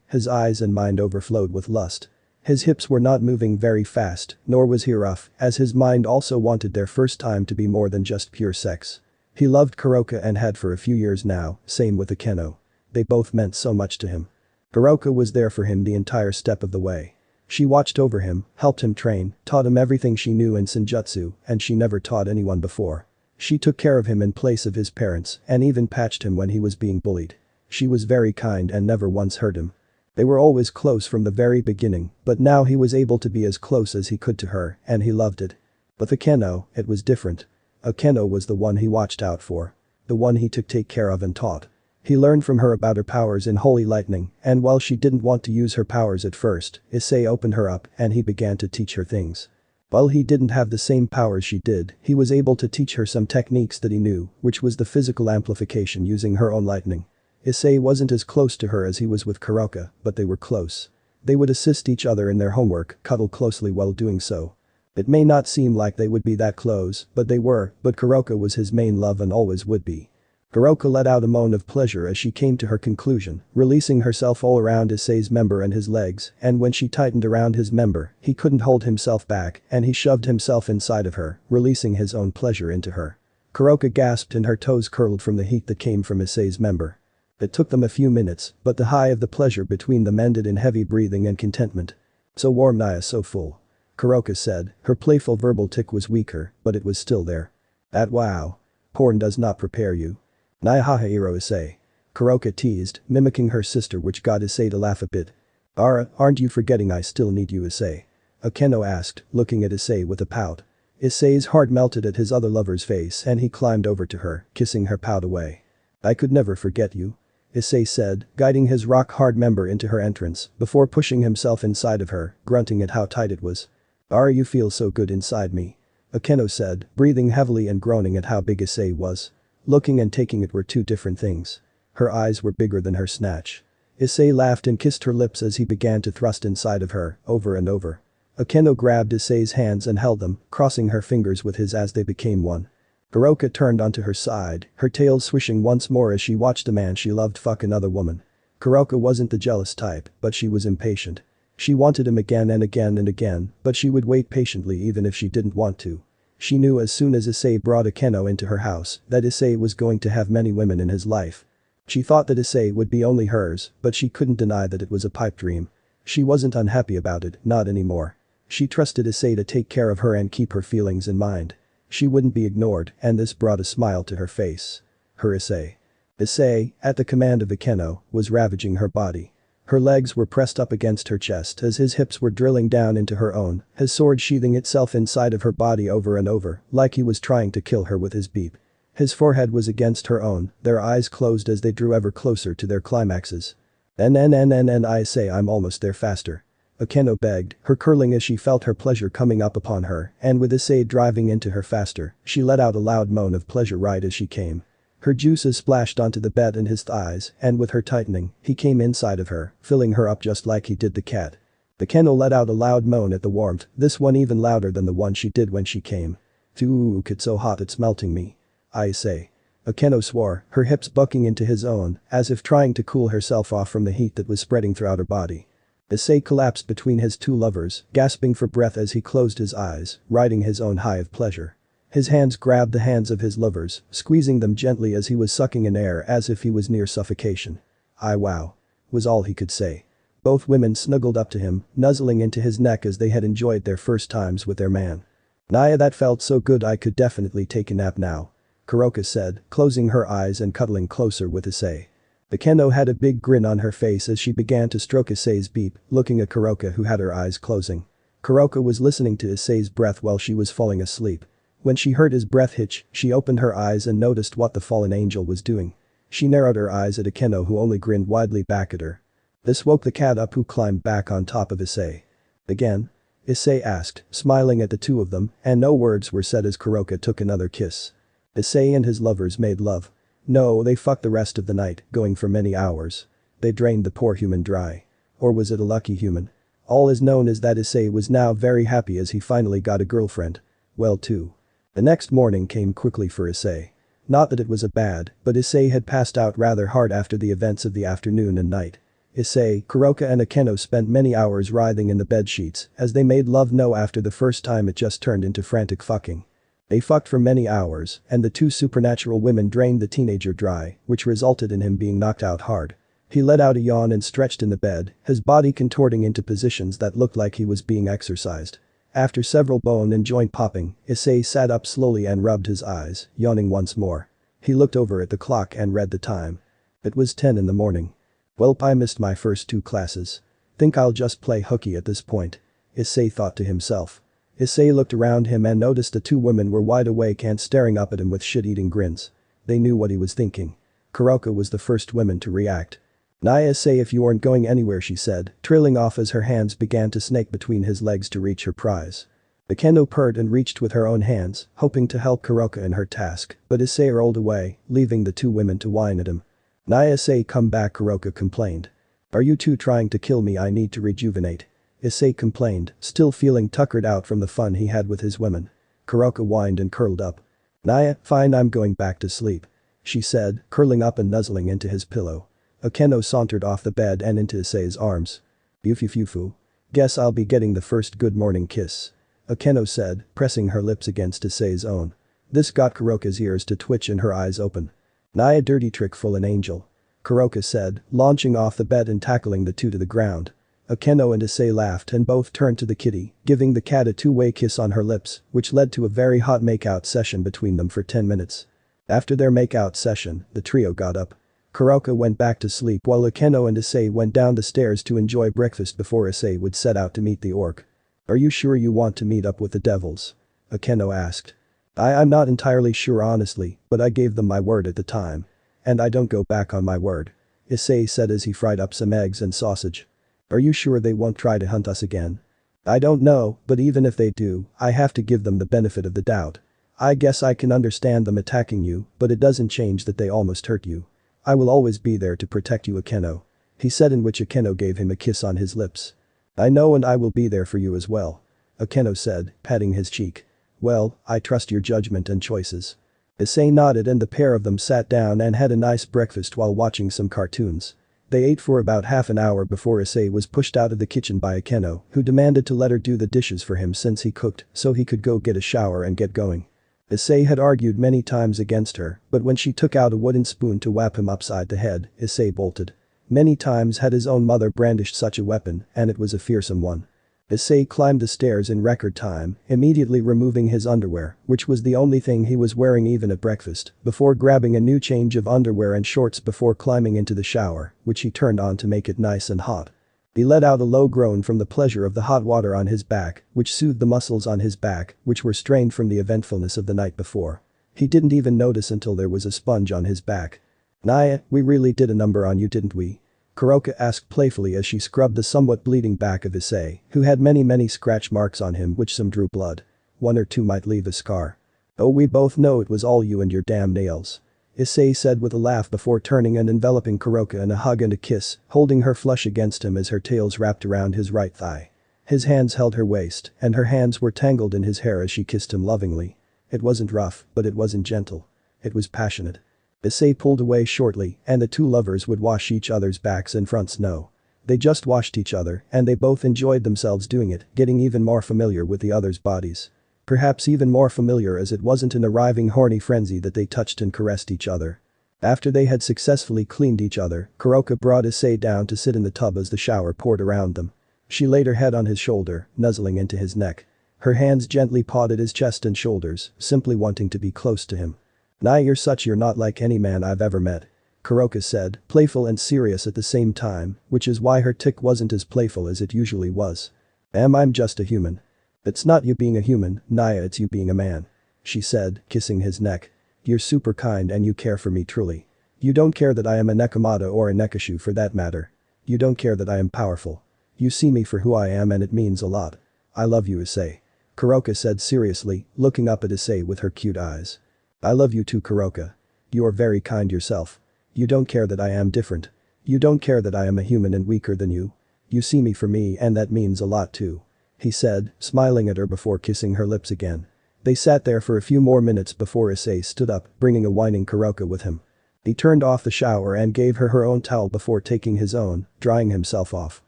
his eyes and mind overflowed with lust. His hips were not moving very fast, nor was he rough, as his mind also wanted their first time to be more than just pure sex. He loved Kuroka and had for a few years now, same with Akeno. They both meant so much to him. Kuroka was there for him the entire step of the way. She watched over him, helped him train, taught him everything she knew in Senjutsu, and she never taught anyone before. She took care of him in place of his parents and even patched him when he was being bullied. She was very kind and never once hurt him. They were always close from the very beginning, but now he was able to be as close as he could to her, and he loved it. With Akeno, it was different. Akeno was the one he watched out for. The one he took care of and taught. He learned from her about her powers in Holy Lightning, and while she didn't want to use her powers at first, Issei opened her up and he began to teach her things. While he didn't have the same powers she did, he was able to teach her some techniques that he knew, which was the physical amplification using her own lightning. Issei wasn't as close to her as he was with Kuroka, but they were close. They would assist each other in their homework, cuddle closely while doing so. It may not seem like they would be that close, but they were, but Kuroka was his main love and always would be. Kuroka let out a moan of pleasure as she came to her conclusion, releasing herself all around Issei's member and his legs, and when she tightened around his member, he couldn't hold himself back and he shoved himself inside of her, releasing his own pleasure into her. Kuroka gasped and her toes curled from the heat that came from Issei's member. It took them a few minutes, but the high of the pleasure between them ended in heavy breathing and contentment. So warm, Naya, so full. Kuroka said, her playful verbal tick was weaker, but it was still there. That wow. Porn does not prepare you. Naya hahairo Issei. Kuroka teased, mimicking her sister, which got Issei to laugh a bit. Aren't you forgetting I still need you, Issei? Akeno asked, looking at Issei with a pout. Issei's heart melted at his other lover's face and he climbed over to her, kissing her pout away. I could never forget you. Issei said, guiding his rock-hard member into her entrance before pushing himself inside of her, grunting at how tight it was. You feel so good inside me. Akeno said, breathing heavily and groaning at how big Issei was. Looking and taking it were two different things. Her eyes were bigger than her snatch. Issei laughed and kissed her lips as he began to thrust inside of her, over and over. Akeno grabbed Issei's hands and held them, crossing her fingers with his as they became one. Kuroka turned onto her side, her tail swishing once more as she watched the man she loved fuck another woman. Kuroka wasn't the jealous type, but she was impatient. She wanted him again and again and again, but she would wait patiently even if she didn't want to. She knew as soon as Issei brought Akeno into her house that Issei was going to have many women in his life. She thought that Issei would be only hers, but she couldn't deny that it was a pipe dream. She wasn't unhappy about it, not anymore. She trusted Issei to take care of her and keep her feelings in mind. She wouldn't be ignored, and this brought a smile to her face. Her Issei. Issei, at the command of Akeno, was ravaging her body. Her legs were pressed up against her chest as his hips were drilling down into her own, his sword sheathing itself inside of her body over and over, like he was trying to kill her with his beep. His forehead was against her own, their eyes closed as they drew ever closer to their climaxes. I say I'm almost there faster. Akeno begged, her curling as she felt her pleasure coming up upon her, and with Issei driving into her faster, she let out a loud moan of pleasure right as she came. Her juices splashed onto the bed and his thighs, and with her tightening, he came inside of her, filling her up just like he did the cat. Akeno let out a loud moan at the warmth, this one even louder than the one she did when she came. Fuck, it's so hot it's melting me. I say. Akeno swore, her hips bucking into his own, as if trying to cool herself off from the heat that was spreading throughout her body. Issei collapsed between his two lovers, gasping for breath as he closed his eyes, riding his own high of pleasure. His hands grabbed the hands of his lovers, squeezing them gently as he was sucking in air as if he was near suffocation. Wow. Was all he could say. Both women snuggled up to him, nuzzling into his neck as they had enjoyed their first times with their man. Naya, that felt so good I could definitely take a nap now. Kuroka said, closing her eyes and cuddling closer with Issei. Akeno had a big grin on her face as she began to stroke Issei's beep, looking at Kuroka who had her eyes closing. Kuroka was listening to Issei's breath while she was falling asleep. When she heard his breath hitch, she opened her eyes and noticed what the fallen angel was doing. She narrowed her eyes at Akeno who only grinned widely back at her. This woke the cat up who climbed back on top of Issei. Again? Issei asked, smiling at the two of them, and no words were said as Kuroka took another kiss. Issei and his lovers made love. No, they fucked the rest of the night, going for many hours. They drained the poor human dry. Or was it a lucky human? All is known is that Issei was now very happy as he finally got a girlfriend. Well too. The next morning came quickly for Issei. Not that it was a bad, but Issei had passed out rather hard after the events of the afternoon and night. Issei, Kuroka and Akeno spent many hours writhing in the bedsheets as they made love. No, after the first time it just turned into frantic fucking. They fucked for many hours, and the two supernatural women drained the teenager dry, which resulted in him being knocked out hard. He let out a yawn and stretched in the bed, his body contorting into positions that looked like he was being exercised. After several bone and joint popping, Issei sat up slowly and rubbed his eyes, yawning once more. He looked over at the clock and read the time. It was 10 in the morning. Welp, I missed my first 2 classes. Think I'll just play hooky at this point. Issei thought to himself. Issei looked around him and noticed the 2 women were wide awake and staring up at him with shit-eating grins. They knew what he was thinking. Kuroka was the first woman to react. Naya, say if you aren't going anywhere, she said, trailing off as her hands began to snake between his legs to reach her prize. Akeno purred and reached with her own hands, hoping to help Kuroka in her task, but Issei rolled away, leaving the 2 women to whine at him. Naya, say come back, Kuroka complained. Are you 2 trying to kill me? I need to rejuvenate. Issei complained, still feeling tuckered out from the fun he had with his women. Kuroka whined and curled up. Naya, fine, I'm going back to sleep. She said, curling up and nuzzling into his pillow. Akeno sauntered off the bed and into Issei's arms. Yufu. Guess I'll be getting the first good morning kiss. Akeno said, pressing her lips against Issei's own. This got Kuroka's ears to twitch and her eyes open. Naya, dirty trick full an angel. Kuroka said, launching off the bed and tackling the 2 to the ground. Akeno and Issei laughed and both turned to the kitty, giving the cat a 2-way kiss on her lips, which led to a very hot makeout session between them for 10 minutes. After their makeout session, the trio got up. Kuroka went back to sleep while Akeno and Issei went down the stairs to enjoy breakfast before Issei would set out to meet the orc. Are you sure you want to meet up with the devils? Akeno asked. I'm not entirely sure honestly, but I gave them my word at the time. And I don't go back on my word. Issei said as he fried up some eggs and sausage. Are you sure they won't try to hunt us again? I don't know, but even if they do, I have to give them the benefit of the doubt. I guess I can understand them attacking you, but it doesn't change that they almost hurt you. I will always be there to protect you, Akeno. He said, in which Akeno gave him a kiss on his lips. I know, and I will be there for you as well. Akeno said, patting his cheek. Well, I trust your judgment and choices. Issei nodded, and the pair of them sat down and had a nice breakfast while watching some cartoons. They ate for about half an hour before Issei was pushed out of the kitchen by Akeno, who demanded to let her do the dishes for him since he cooked so he could go get a shower and get going. Issei had argued many times against her, but when she took out a wooden spoon to whap him upside the head, Issei bolted. Many times had his own mother brandished such a weapon, and it was a fearsome one. Issei climbed the stairs in record time, immediately removing his underwear, which was the only thing he was wearing even at breakfast, before grabbing a new change of underwear and shorts before climbing into the shower, which he turned on to make it nice and hot. He let out a low groan from the pleasure of the hot water on his back, which soothed the muscles on his back, which were strained from the eventfulness of the night before. He didn't even notice until there was a sponge on his back. Naya, we really did a number on you, didn't we? Kuroka asked playfully as she scrubbed the somewhat bleeding back of Issei, who had many scratch marks on him, which some drew blood. One or two might leave a scar. Oh, we both know it was all you and your damn nails. Issei said with a laugh before turning and enveloping Kuroka in a hug and a kiss, holding her flush against him as her tails wrapped around his right thigh. His hands held her waist, and her hands were tangled in his hair as she kissed him lovingly. It wasn't rough, but it wasn't gentle. It was passionate. Issei pulled away shortly, and the two lovers would wash each other's backs and fronts. No. They just washed each other, and they both enjoyed themselves doing it, getting even more familiar with the other's bodies. Perhaps even more familiar, as it wasn't an arriving horny frenzy that they touched and caressed each other. After they had successfully cleaned each other, Kuroka brought Issei down to sit in the tub as the shower poured around them. She laid her head on his shoulder, nuzzling into his neck. Her hands gently pawed at his chest and shoulders, simply wanting to be close to him. Nah, you're not like any man I've ever met. Kuroka said, playful and serious at the same time, which is why her tick wasn't as playful as it usually was. I'm just a human. It's not you being a human, Naya, it's you being a man. She said, kissing his neck. You're super kind and you care for me truly. You don't care that I am a Nekomata or a Nekashu for that matter. You don't care that I am powerful. You see me for who I am and it means a lot. I love you, Issei. Kuroka said seriously, looking up at Issei with her cute eyes. I love you too, Kuroka. You are very kind yourself. You don't care that I am different. You don't care that I am a human and weaker than you. You see me for me and that means a lot too. He said, smiling at her before kissing her lips again. They sat there for a few more minutes before Issei stood up, bringing a whining Kuroka with him. He turned off the shower and gave her her own towel before taking his own, drying himself off.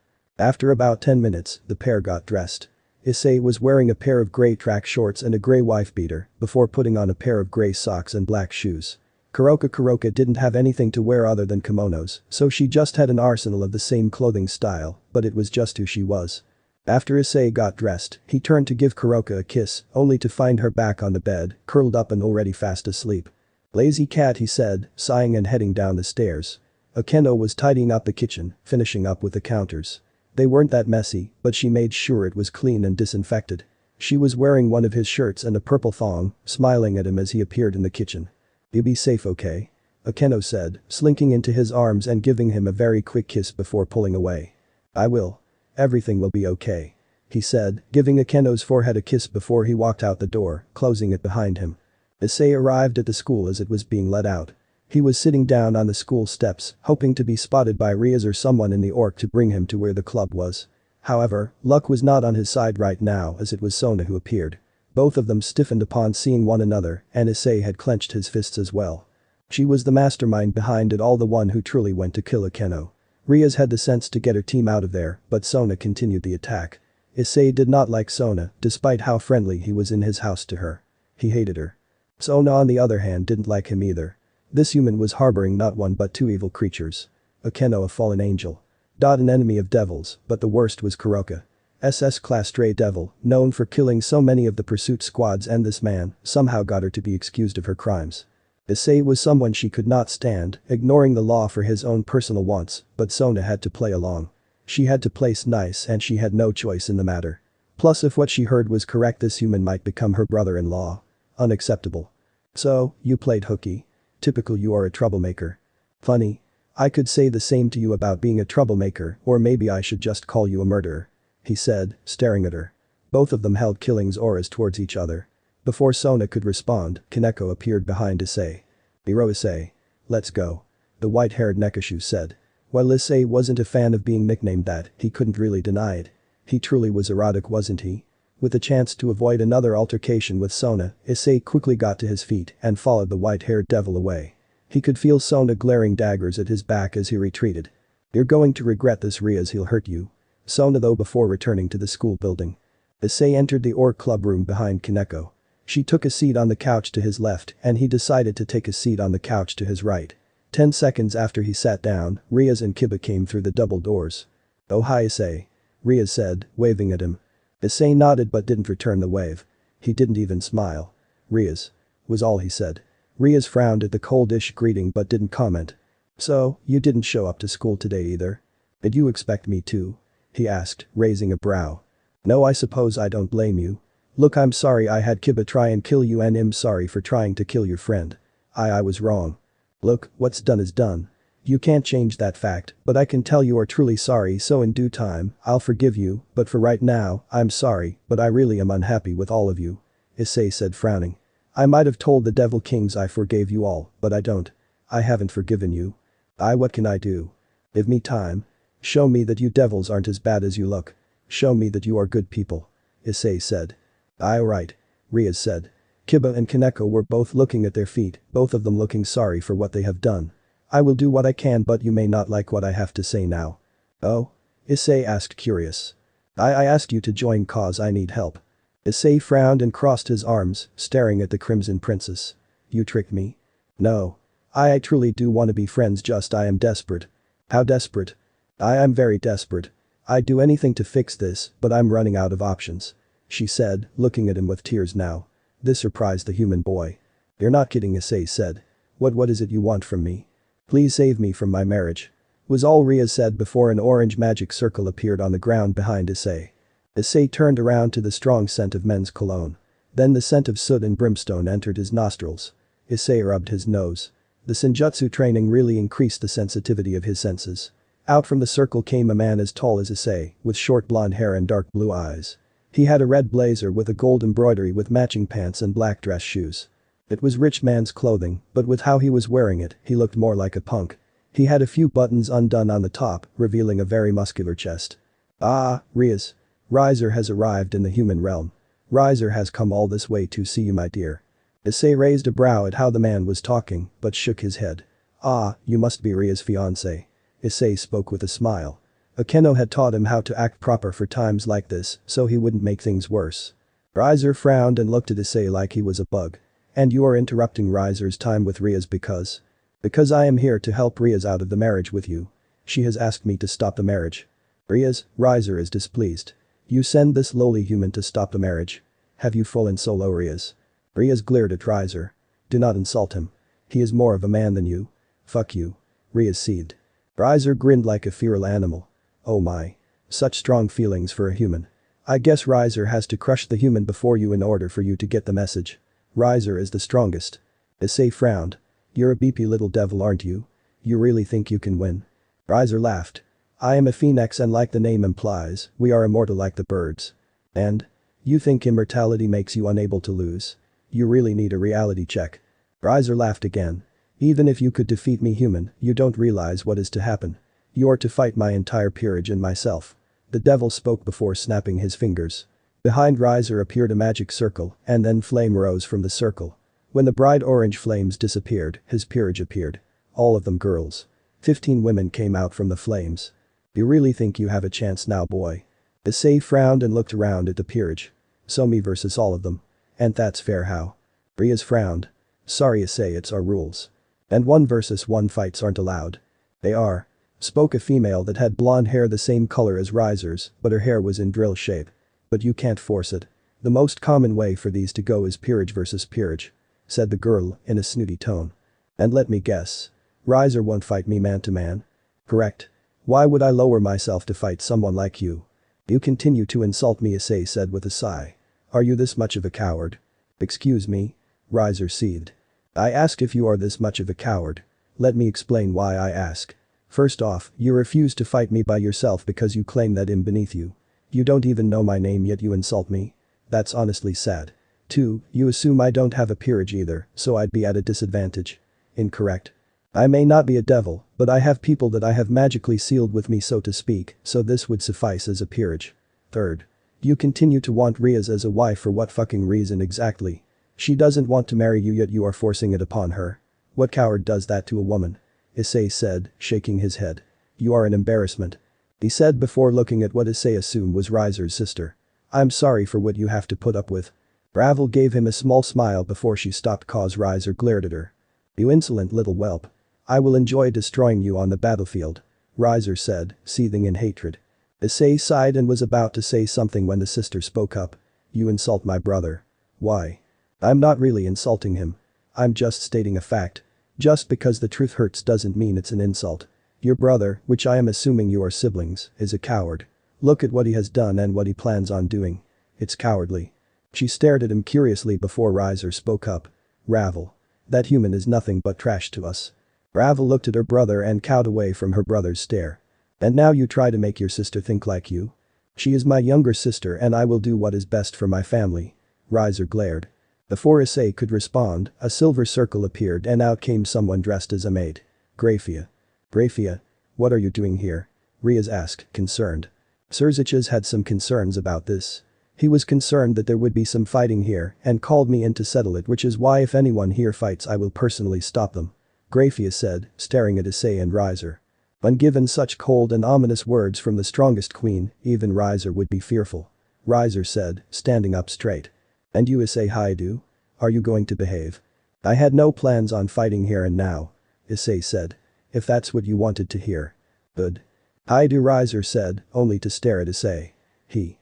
After about 10 minutes, the pair got dressed. Issei was wearing a pair of grey track shorts and a grey wife beater before putting on a pair of grey socks and black shoes. Kuroka didn't have anything to wear other than kimonos, so she just had an arsenal of the same clothing style, but it was just who she was. After Issei got dressed, he turned to give Kuroka a kiss, only to find her back on the bed, curled up and already fast asleep. Lazy cat, he said, sighing and heading down the stairs. Akeno was tidying up the kitchen, finishing up with the counters. They weren't that messy, but she made sure it was clean and disinfected. She was wearing one of his shirts and a purple thong, smiling at him as he appeared in the kitchen. You be safe, okay? Akeno said, slinking into his arms and giving him a very quick kiss before pulling away. I will. Everything will be okay. He said, giving Akeno's forehead a kiss before he walked out the door, closing it behind him. Issei arrived at the school as it was being let out. He was sitting down on the school steps, hoping to be spotted by Riaz or someone in the orc to bring him to where the club was. However, luck was not on his side right now as it was Sona who appeared. Both of them stiffened upon seeing one another, and Issei had clenched his fists as well. She was the mastermind behind it all, the one who truly went to kill Akeno. Riaz had the sense to get her team out of there, but Sona continued the attack. Issei did not like Sona, despite how friendly he was in his house to her. He hated her. Sona on the other hand didn't like him either. This human was harboring not one but two evil creatures. Akeno, a fallen angel. An enemy of devils, but the worst was Kuroka. SS class stray devil, known for killing so many of the pursuit squads, and this man somehow got her to be excused of her crimes. Issei was someone she could not stand, ignoring the law for his own personal wants, but Sona had to play along. She had to play nice and she had no choice in the matter. Plus, if what she heard was correct, this human might become her brother-in-law. Unacceptable. So, you played hooky. Typical, you are a troublemaker. Funny. I could say the same to you about being a troublemaker, or maybe I should just call you a murderer," he said, staring at her. Both of them held Killing's auras towards each other. Before Sona could respond, Kaneko appeared behind Issei. "Hero Issei. Let's go," the white-haired Nekashu said. While Issei wasn't a fan of being nicknamed that, he couldn't really deny it. He truly was erotic, wasn't he? With a chance to avoid another altercation with Sona, Issei quickly got to his feet and followed the white-haired devil away. He could feel Sona glaring daggers at his back as he retreated. "You're going to regret this, Riaz, he'll hurt you." Sona though before returning to the school building. Issei entered the Orc Club room behind Kaneko. She took a seat on the couch to his left and he decided to take a seat on the couch to his right. 10 seconds after he sat down, Riaz and Kiba came through the double doors. "Oh hi Issei," Riaz said, waving at him. Issei nodded but didn't return the wave. He didn't even smile. "Riaz," was all he said. Riaz frowned at the coldish greeting but didn't comment. "So, you didn't show up to school today either? Did you expect me to?" he asked, raising a brow. "No, I suppose I don't blame you. Look, I'm sorry I had Kiba try and kill you and I'm sorry for trying to kill your friend. I was wrong. Look, what's done is done. You can't change that fact, but I can tell you are truly sorry, so in due time, I'll forgive you, but for right now, I'm sorry, but I really am unhappy with all of you," Issei said, frowning. "I might have told the Devil Kings I forgave you all, but I don't. I haven't forgiven you. What can I do? Give me time. Show me that you devils aren't as bad as you look. Show me that you are good people," Issei said. Right," Riaz said. Kiba and Kaneko were both looking at their feet, both of them looking sorry for what they have done. "I will do what I can, but you may not like what I have to say now." "Oh?" Issei asked, curious. I asked you to join cause I need help." Issei frowned and crossed his arms, staring at the Crimson Princess. "You tricked me?" "No. I truly do want to be friends, just I am desperate." "How desperate?" I'm very desperate. I'd do anything to fix this, but I'm running out of options," she said, looking at him with tears now. This surprised the human boy. "You're not kidding," Issei said. What is it you want from me?" "Please save me from my marriage," was all Riaz said before an orange magic circle appeared on the ground behind Issei. Issei turned around to the strong scent of men's cologne. Then the scent of soot and brimstone entered his nostrils. Issei rubbed his nose. The senjutsu training really increased the sensitivity of his senses. Out from the circle came a man as tall as Issei, with short blonde hair and dark blue eyes. He had a red blazer with a gold embroidery with matching pants and black dress shoes. It was rich man's clothing, but with how he was wearing it, he looked more like a punk. He had a few buttons undone on the top, revealing a very muscular chest. "Ah, Riaz. Riser has arrived in the human realm. Riser has come all this way to see you, my dear." Issei raised a brow at how the man was talking, but shook his head. "Ah, you must be Riaz's fiancé." Issei spoke with a smile. Akeno had taught him how to act proper for times like this, so he wouldn't make things worse. Riser frowned and looked at Issei like he was a bug. "And you are interrupting Riser's time with Riaz because?" "Because I am here to help Riaz out of the marriage with you. She has asked me to stop the marriage." Riser is displeased. "You send this lowly human to stop the marriage? Have you fallen so low, Riaz?" Riaz glared at Riser. "Do not insult him. He is more of a man than you." "Fuck you." Riaz seethed. Riser grinned like a feral animal. "Oh my. Such strong feelings for a human. I guess Riser has to crush the human before you in order for you to get the message. Riser is the strongest." Issei frowned. "You're a beepy little devil, aren't you? You really think you can win?" Riser laughed. "I am a phoenix and like the name implies, we are immortal like the birds. And? You think immortality makes you unable to lose? You really need a reality check." Riser laughed again. "Even if you could defeat me, human, you don't realize what is to happen. You're to fight my entire peerage and myself." The devil spoke before snapping his fingers. Behind Riser appeared a magic circle, and then flame rose from the circle. When the bright orange flames disappeared, his peerage appeared. All of them girls. 15 women came out from the flames. "You really think you have a chance now, boy?" Issei frowned and looked around at the peerage. "So me versus all of them. And that's fair how?" Riaz frowned. "Sorry Issei, it's our rules. And 1 versus 1 fights aren't allowed." "They are," spoke a female that had blonde hair the same color as Riser's, but her hair was in drill shape. "But you can't force it. The most common way for these to go is peerage versus peerage," said the girl in a snooty tone. "And let me guess. Riser won't fight me man to man?" "Correct. Why would I lower myself to fight someone like you?" "You continue to insult me," Issei said with a sigh. "Are you this much of a coward?" "Excuse me?" Riser seethed. "I ask if you are this much of a coward. Let me explain why I ask. First off, you refuse to fight me by yourself because you claim that I'm beneath you. You don't even know my name yet you insult me. That's honestly sad. 2. You assume I don't have a peerage either, so I'd be at a disadvantage. Incorrect. I may not be a devil, but I have people that I have magically sealed with me so to speak, so this would suffice as a peerage. Third. You continue to want Riaz as a wife for what fucking reason exactly? She doesn't want to marry you yet you are forcing it upon her. What coward does that to a woman? Issei said, shaking his head. You are an embarrassment. He said before looking at what Issei assumed was Riser's sister. I'm sorry for what you have to put up with. Ravel gave him a small smile before she stopped cause Riser glared at her. You insolent little whelp. I will enjoy destroying you on the battlefield. Riser said, seething in hatred. Issei sighed and was about to say something when the sister spoke up. You insult my brother. Why? I'm not really insulting him. I'm just stating a fact. Just because the truth hurts doesn't mean it's an insult. Your brother, which I am assuming you are siblings, is a coward. Look at what he has done and what he plans on doing. It's cowardly. She stared at him curiously before Riser spoke up. Ravel. That human is nothing but trash to us. Ravel looked at her brother and cowed away from her brother's stare. And now you try to make your sister think like you? She is my younger sister and I will do what is best for my family. Riser glared. Before Issei could respond, a silver circle appeared and out came someone dressed as a maid. Grafia. Grafia? What are you doing here? Riaz asked, concerned. Serziches had some concerns about this. He was concerned that there would be some fighting here and called me in to settle it which is why if anyone here fights I will personally stop them. Grafia said, staring at Issei and Riser. When given such cold and ominous words from the strongest queen, even Riser would be fearful. Riser said, standing up straight. And you Issei Haidu? Are you going to behave? I had no plans on fighting here and now. Issei said. If that's what you wanted to hear. Good. Haidu Riser said, only to stare at Issei. He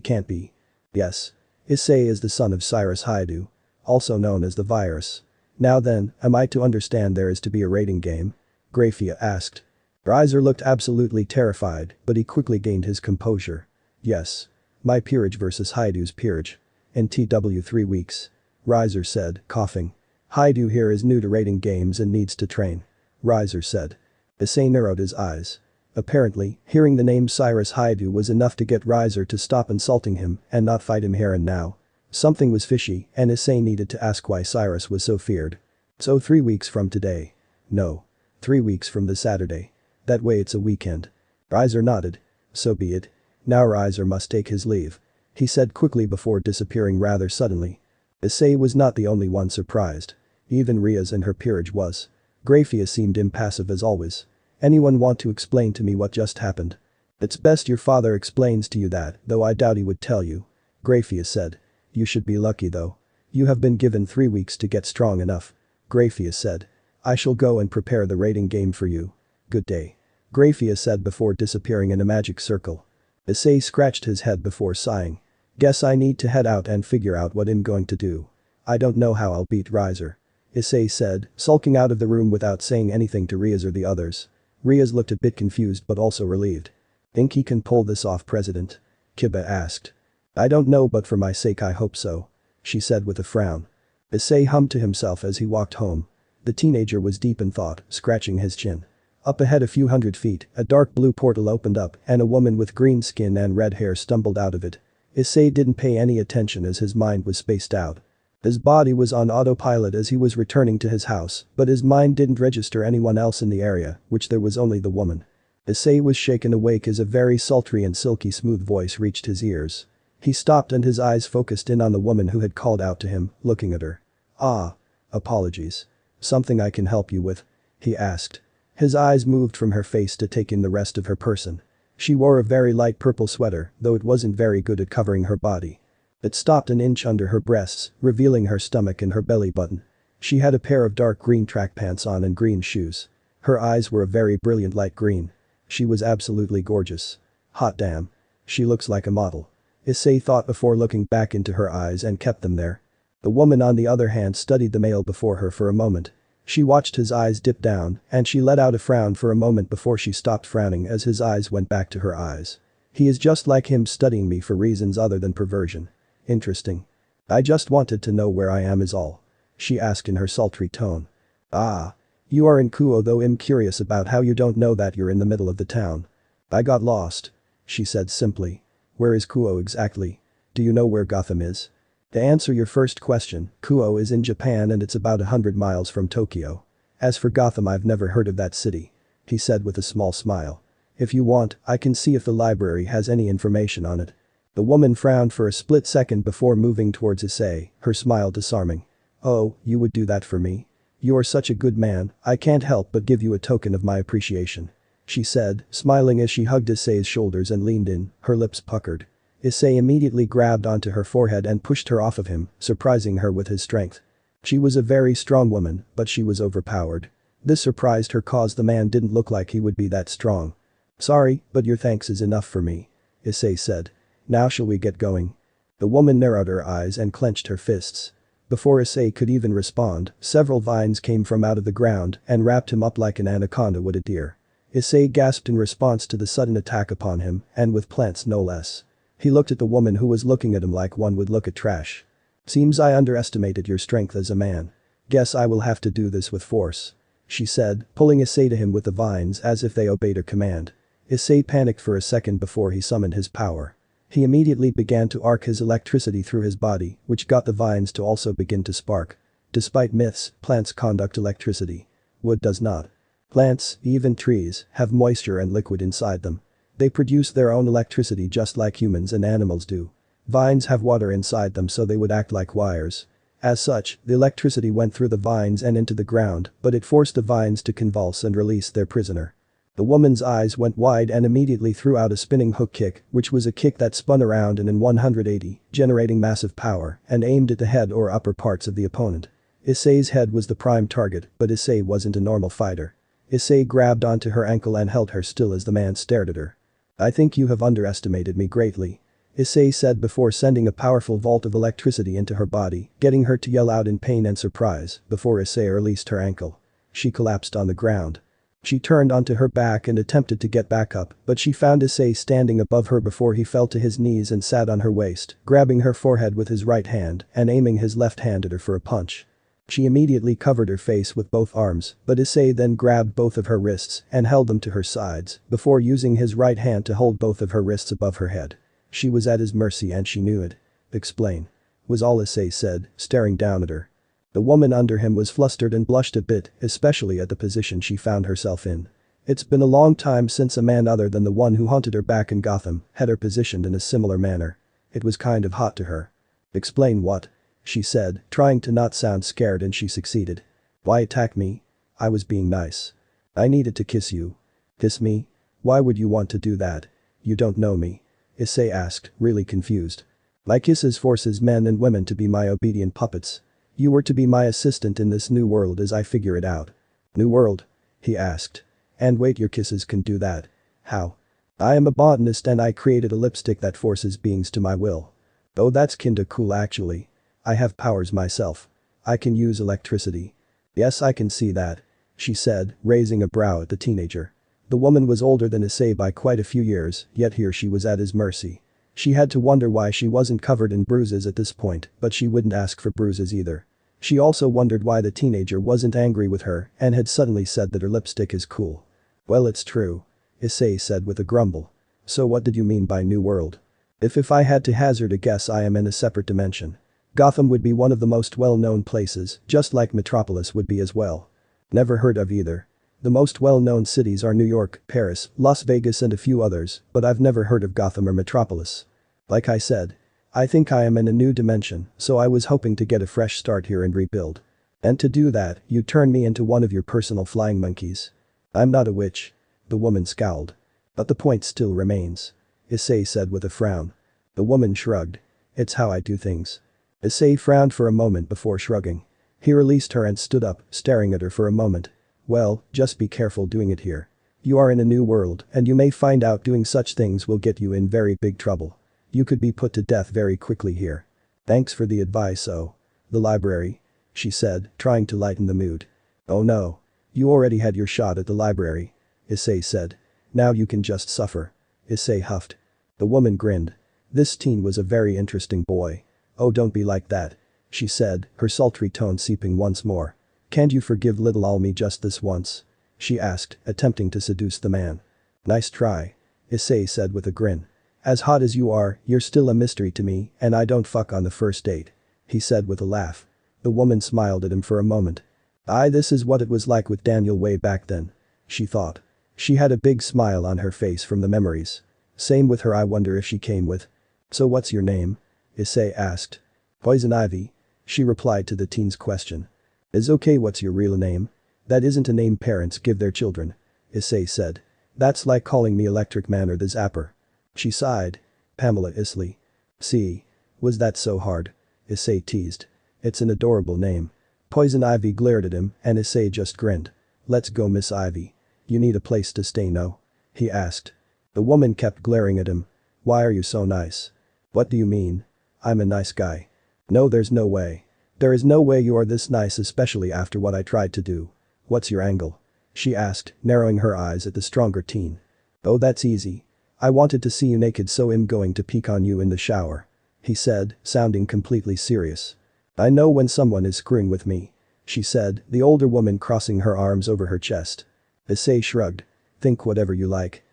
can't be. Yes. Issei is the son of Cyrus Haidu. Also known as the virus. Now then, am I to understand there is to be a rating game? Grafia asked. Riser looked absolutely terrified, but he quickly gained his composure. Yes. My peerage versus Haidu's peerage. In TW 3 weeks. Riser said, coughing. Haidu here is new to rating games and needs to train. Riser said. Issei narrowed his eyes. Apparently, hearing the name Cyrus Haidu was enough to get Riser to stop insulting him and not fight him here and now. Something was fishy and Issei needed to ask why Cyrus was so feared. So 3 weeks from today. No. 3 weeks from this Saturday. That way it's a weekend. Riser nodded. So be it. Now Riser must take his leave. He said quickly before disappearing rather suddenly. Issei was not the only one surprised. Even Riaz and her peerage was. Grafia seemed impassive as always. Anyone want to explain to me what just happened? It's best your father explains to you that, though I doubt he would tell you. Grafia said. You should be lucky though. You have been given 3 weeks to get strong enough. Grafia said. I shall go and prepare the rating game for you. Good day. Grafia said before disappearing in a magic circle. Issei scratched his head before sighing. Guess I need to head out and figure out what I'm going to do. I don't know how I'll beat Riser. Issei said, sulking out of the room without saying anything to Riaz or the others. Riaz looked a bit confused but also relieved. Think he can pull this off, President? Kiba asked. I don't know but for my sake I hope so. She said with a frown. Issei hummed to himself as he walked home. The teenager was deep in thought, scratching his chin. Up ahead a few hundred feet, a dark blue portal opened up and a woman with green skin and red hair stumbled out of it. Issei didn't pay any attention as his mind was spaced out. His body was on autopilot as he was returning to his house, but his mind didn't register anyone else in the area, which there was only the woman. Issei was shaken awake as a very sultry and silky smooth voice reached his ears. He stopped and his eyes focused in on the woman who had called out to him, looking at her. Ah. Apologies. Something I can help you with? He asked. His eyes moved from her face to take in the rest of her person. She wore a very light purple sweater, though it wasn't very good at covering her body. It stopped an inch under her breasts, revealing her stomach and her belly button. She had a pair of dark green track pants on and green shoes. Her eyes were a very brilliant light green. She was absolutely gorgeous. Hot damn. She looks like a model. Issei thought before looking back into her eyes and kept them there. The woman on the other hand studied the male before her for a moment. She watched his eyes dip down and she let out a frown for a moment before she stopped frowning as his eyes went back to her eyes. He is just like him, studying me for reasons other than perversion. Interesting. I just wanted to know where I am is all. She asked in her sultry tone. Ah. You are in Kuo though I'm curious about how you don't know that you're in the middle of the town. I got lost. She said simply. Where is Kuo exactly? Do you know where Gotham is? To answer your first question, Kuo is in Japan and it's about 100 miles from Tokyo. As for Gotham, I've never heard of that city. He said with a small smile. If you want, I can see if the library has any information on it. The woman frowned for a split second before moving towards Issei, her smile disarming. Oh, you would do that for me? You are such a good man, I can't help but give you a token of my appreciation. She said, smiling as she hugged Issei's shoulders and leaned in, her lips puckered. Issei immediately grabbed onto her forehead and pushed her off of him, surprising her with his strength. She was a very strong woman, but she was overpowered. This surprised her cause the man didn't look like he would be that strong. Sorry, but your thanks is enough for me. Issei said. Now shall we get going? The woman narrowed her eyes and clenched her fists. Before Issei could even respond, several vines came from out of the ground and wrapped him up like an anaconda would a deer. Issei gasped in response to the sudden attack upon him, and with plants no less. He looked at the woman who was looking at him like one would look at trash. Seems I underestimated your strength as a man. Guess I will have to do this with force. She said, pulling Issei to him with the vines as if they obeyed her command. Issei panicked for a second before he summoned his power. He immediately began to arc his electricity through his body, which got the vines to also begin to spark. Despite myths, plants conduct electricity. Wood does not. Plants, even trees, have moisture and liquid inside them. They produce their own electricity just like humans and animals do. Vines have water inside them so they would act like wires. As such, the electricity went through the vines and into the ground, but it forced the vines to convulse and release their prisoner. The woman's eyes went wide and immediately threw out a spinning hook kick, which was a kick that spun around and in 180, generating massive power, and aimed at the head or upper parts of the opponent. Issei's head was the prime target, but Issei wasn't a normal fighter. Issei grabbed onto her ankle and held her still as the man stared at her. I think you have underestimated me greatly. Issei said before sending a powerful volt of electricity into her body, getting her to yell out in pain and surprise before Issei released her ankle. She collapsed on the ground. She turned onto her back and attempted to get back up, but she found Issei standing above her before he fell to his knees and sat on her waist, grabbing her forehead with his right hand and aiming his left hand at her for a punch. She immediately covered her face with both arms, but Issei then grabbed both of her wrists and held them to her sides before using his right hand to hold both of her wrists above her head. She was at his mercy and she knew it. Explain. Was all Issei said, staring down at her. The woman under him was flustered and blushed a bit, especially at the position she found herself in. It's been a long time since a man other than the one who haunted her back in Gotham had her positioned in a similar manner. It was kind of hot to her. Explain what? She said, trying to not sound scared, and she succeeded. Why attack me? I was being nice. I needed to kiss you. Kiss me? Why would you want to do that? You don't know me. Issei asked, really confused. My kisses forces men and women to be my obedient puppets. You were to be my assistant in this new world as I figure it out. New world? He asked. And wait, your kisses can do that. How? I am a botanist and I created a lipstick that forces beings to my will. Oh, that's kinda cool actually. I have powers myself. I can use electricity. Yes, I can see that. She said, raising a brow at the teenager. The woman was older than Issei by quite a few years, yet here she was at his mercy. She had to wonder why she wasn't covered in bruises at this point, but she wouldn't ask for bruises either. She also wondered why the teenager wasn't angry with her and had suddenly said that her lipstick is cool. Well, it's true. Issei said with a grumble. So what did you mean by new world? If I had to hazard a guess, I am in a separate dimension. Gotham would be one of the most well-known places, just like Metropolis would be as well. Never heard of either. The most well-known cities are New York, Paris, Las Vegas and a few others, but I've never heard of Gotham or Metropolis. Like I said, I think I am in a new dimension, so I was hoping to get a fresh start here and rebuild. And to do that, you turn me into one of your personal flying monkeys. I'm not a witch. The woman scowled. But the point still remains. Issei said with a frown. The woman shrugged. It's how I do things. Issei frowned for a moment before shrugging. He released her and stood up, staring at her for a moment. Well, just be careful doing it here. You are in a new world, and you may find out doing such things will get you in very big trouble. You could be put to death very quickly here. Thanks for the advice. Oh. The library? She said, trying to lighten the mood. Oh no. You already had your shot at the library. Issei said. Now you can just suffer. Issei huffed. The woman grinned. This teen was a very interesting boy. Oh, don't be like that. She said, her sultry tone seeping once more. Can't you forgive little Almi just this once? She asked, attempting to seduce the man. Nice try. Issei said with a grin. As hot as you are, you're still a mystery to me and I don't fuck on the first date. He said with a laugh. The woman smiled at him for a moment. This is what it was like with Daniel way back then. She thought. She had a big smile on her face from the memories. Same with her. I wonder if she came with. So what's your name? Issei asked. Poison Ivy. She replied to the teen's question. Is okay, what's your real name? That isn't a name parents give their children. Issei said. That's like calling me Electric Man or the Zapper. She sighed. Pamela Isley. See. Was that so hard? Issei teased. It's an adorable name. Poison Ivy glared at him and Issei just grinned. Let's go, Miss Ivy. You need a place to stay, no? He asked. The woman kept glaring at him. Why are you so nice? What do you mean? I'm a nice guy. No, there's no way. There is no way you are this nice, especially after what I tried to do. What's your angle? She asked, narrowing her eyes at the stronger teen. Oh, that's easy. I wanted to see you naked, so I'm going to peek on you in the shower. He said, sounding completely serious. I know when someone is screwing with me. She said, the older woman crossing her arms over her chest. Issei shrugged. Think whatever you like.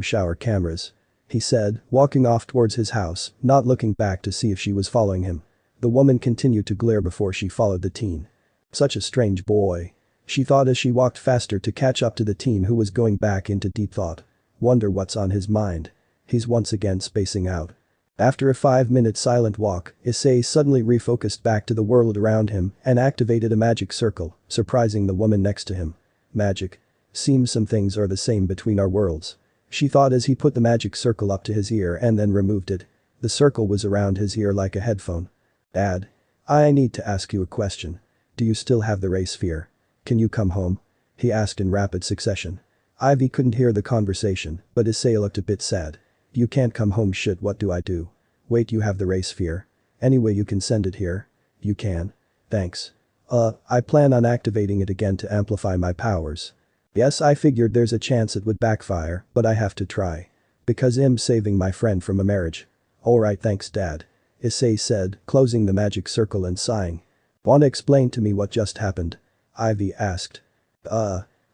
Shower cameras. He said, walking off towards his house, not looking back to see if she was following him. The woman continued to glare before she followed the teen. Such a strange boy. She thought as she walked faster to catch up to the teen who was going back into deep thought. Wonder what's on his mind. He's once again spacing out. After a 5-minute silent walk, Issei suddenly refocused back to the world around him and activated a magic circle, surprising the woman next to him. Magic. Seems some things are the same between our worlds. She thought as he put the magic circle up to his ear and then removed it. The circle was around his ear like a headphone. Dad. I need to ask you a question. Do you still have the ray sphere? Can you come home? He asked in rapid succession. Ivy couldn't hear the conversation, but Issei looked a bit sad. You can't come home, shit, what do I do? Wait, you have the ray sphere? Anyway, you can send it here? You can? Thanks. I plan on activating it again to amplify my powers. Yes, I figured there's a chance it would backfire, but I have to try. Because I'm saving my friend from a marriage. Alright, thanks, Dad. Issei said, closing the magic circle and sighing. Wanna explain to me what just happened? Ivy asked.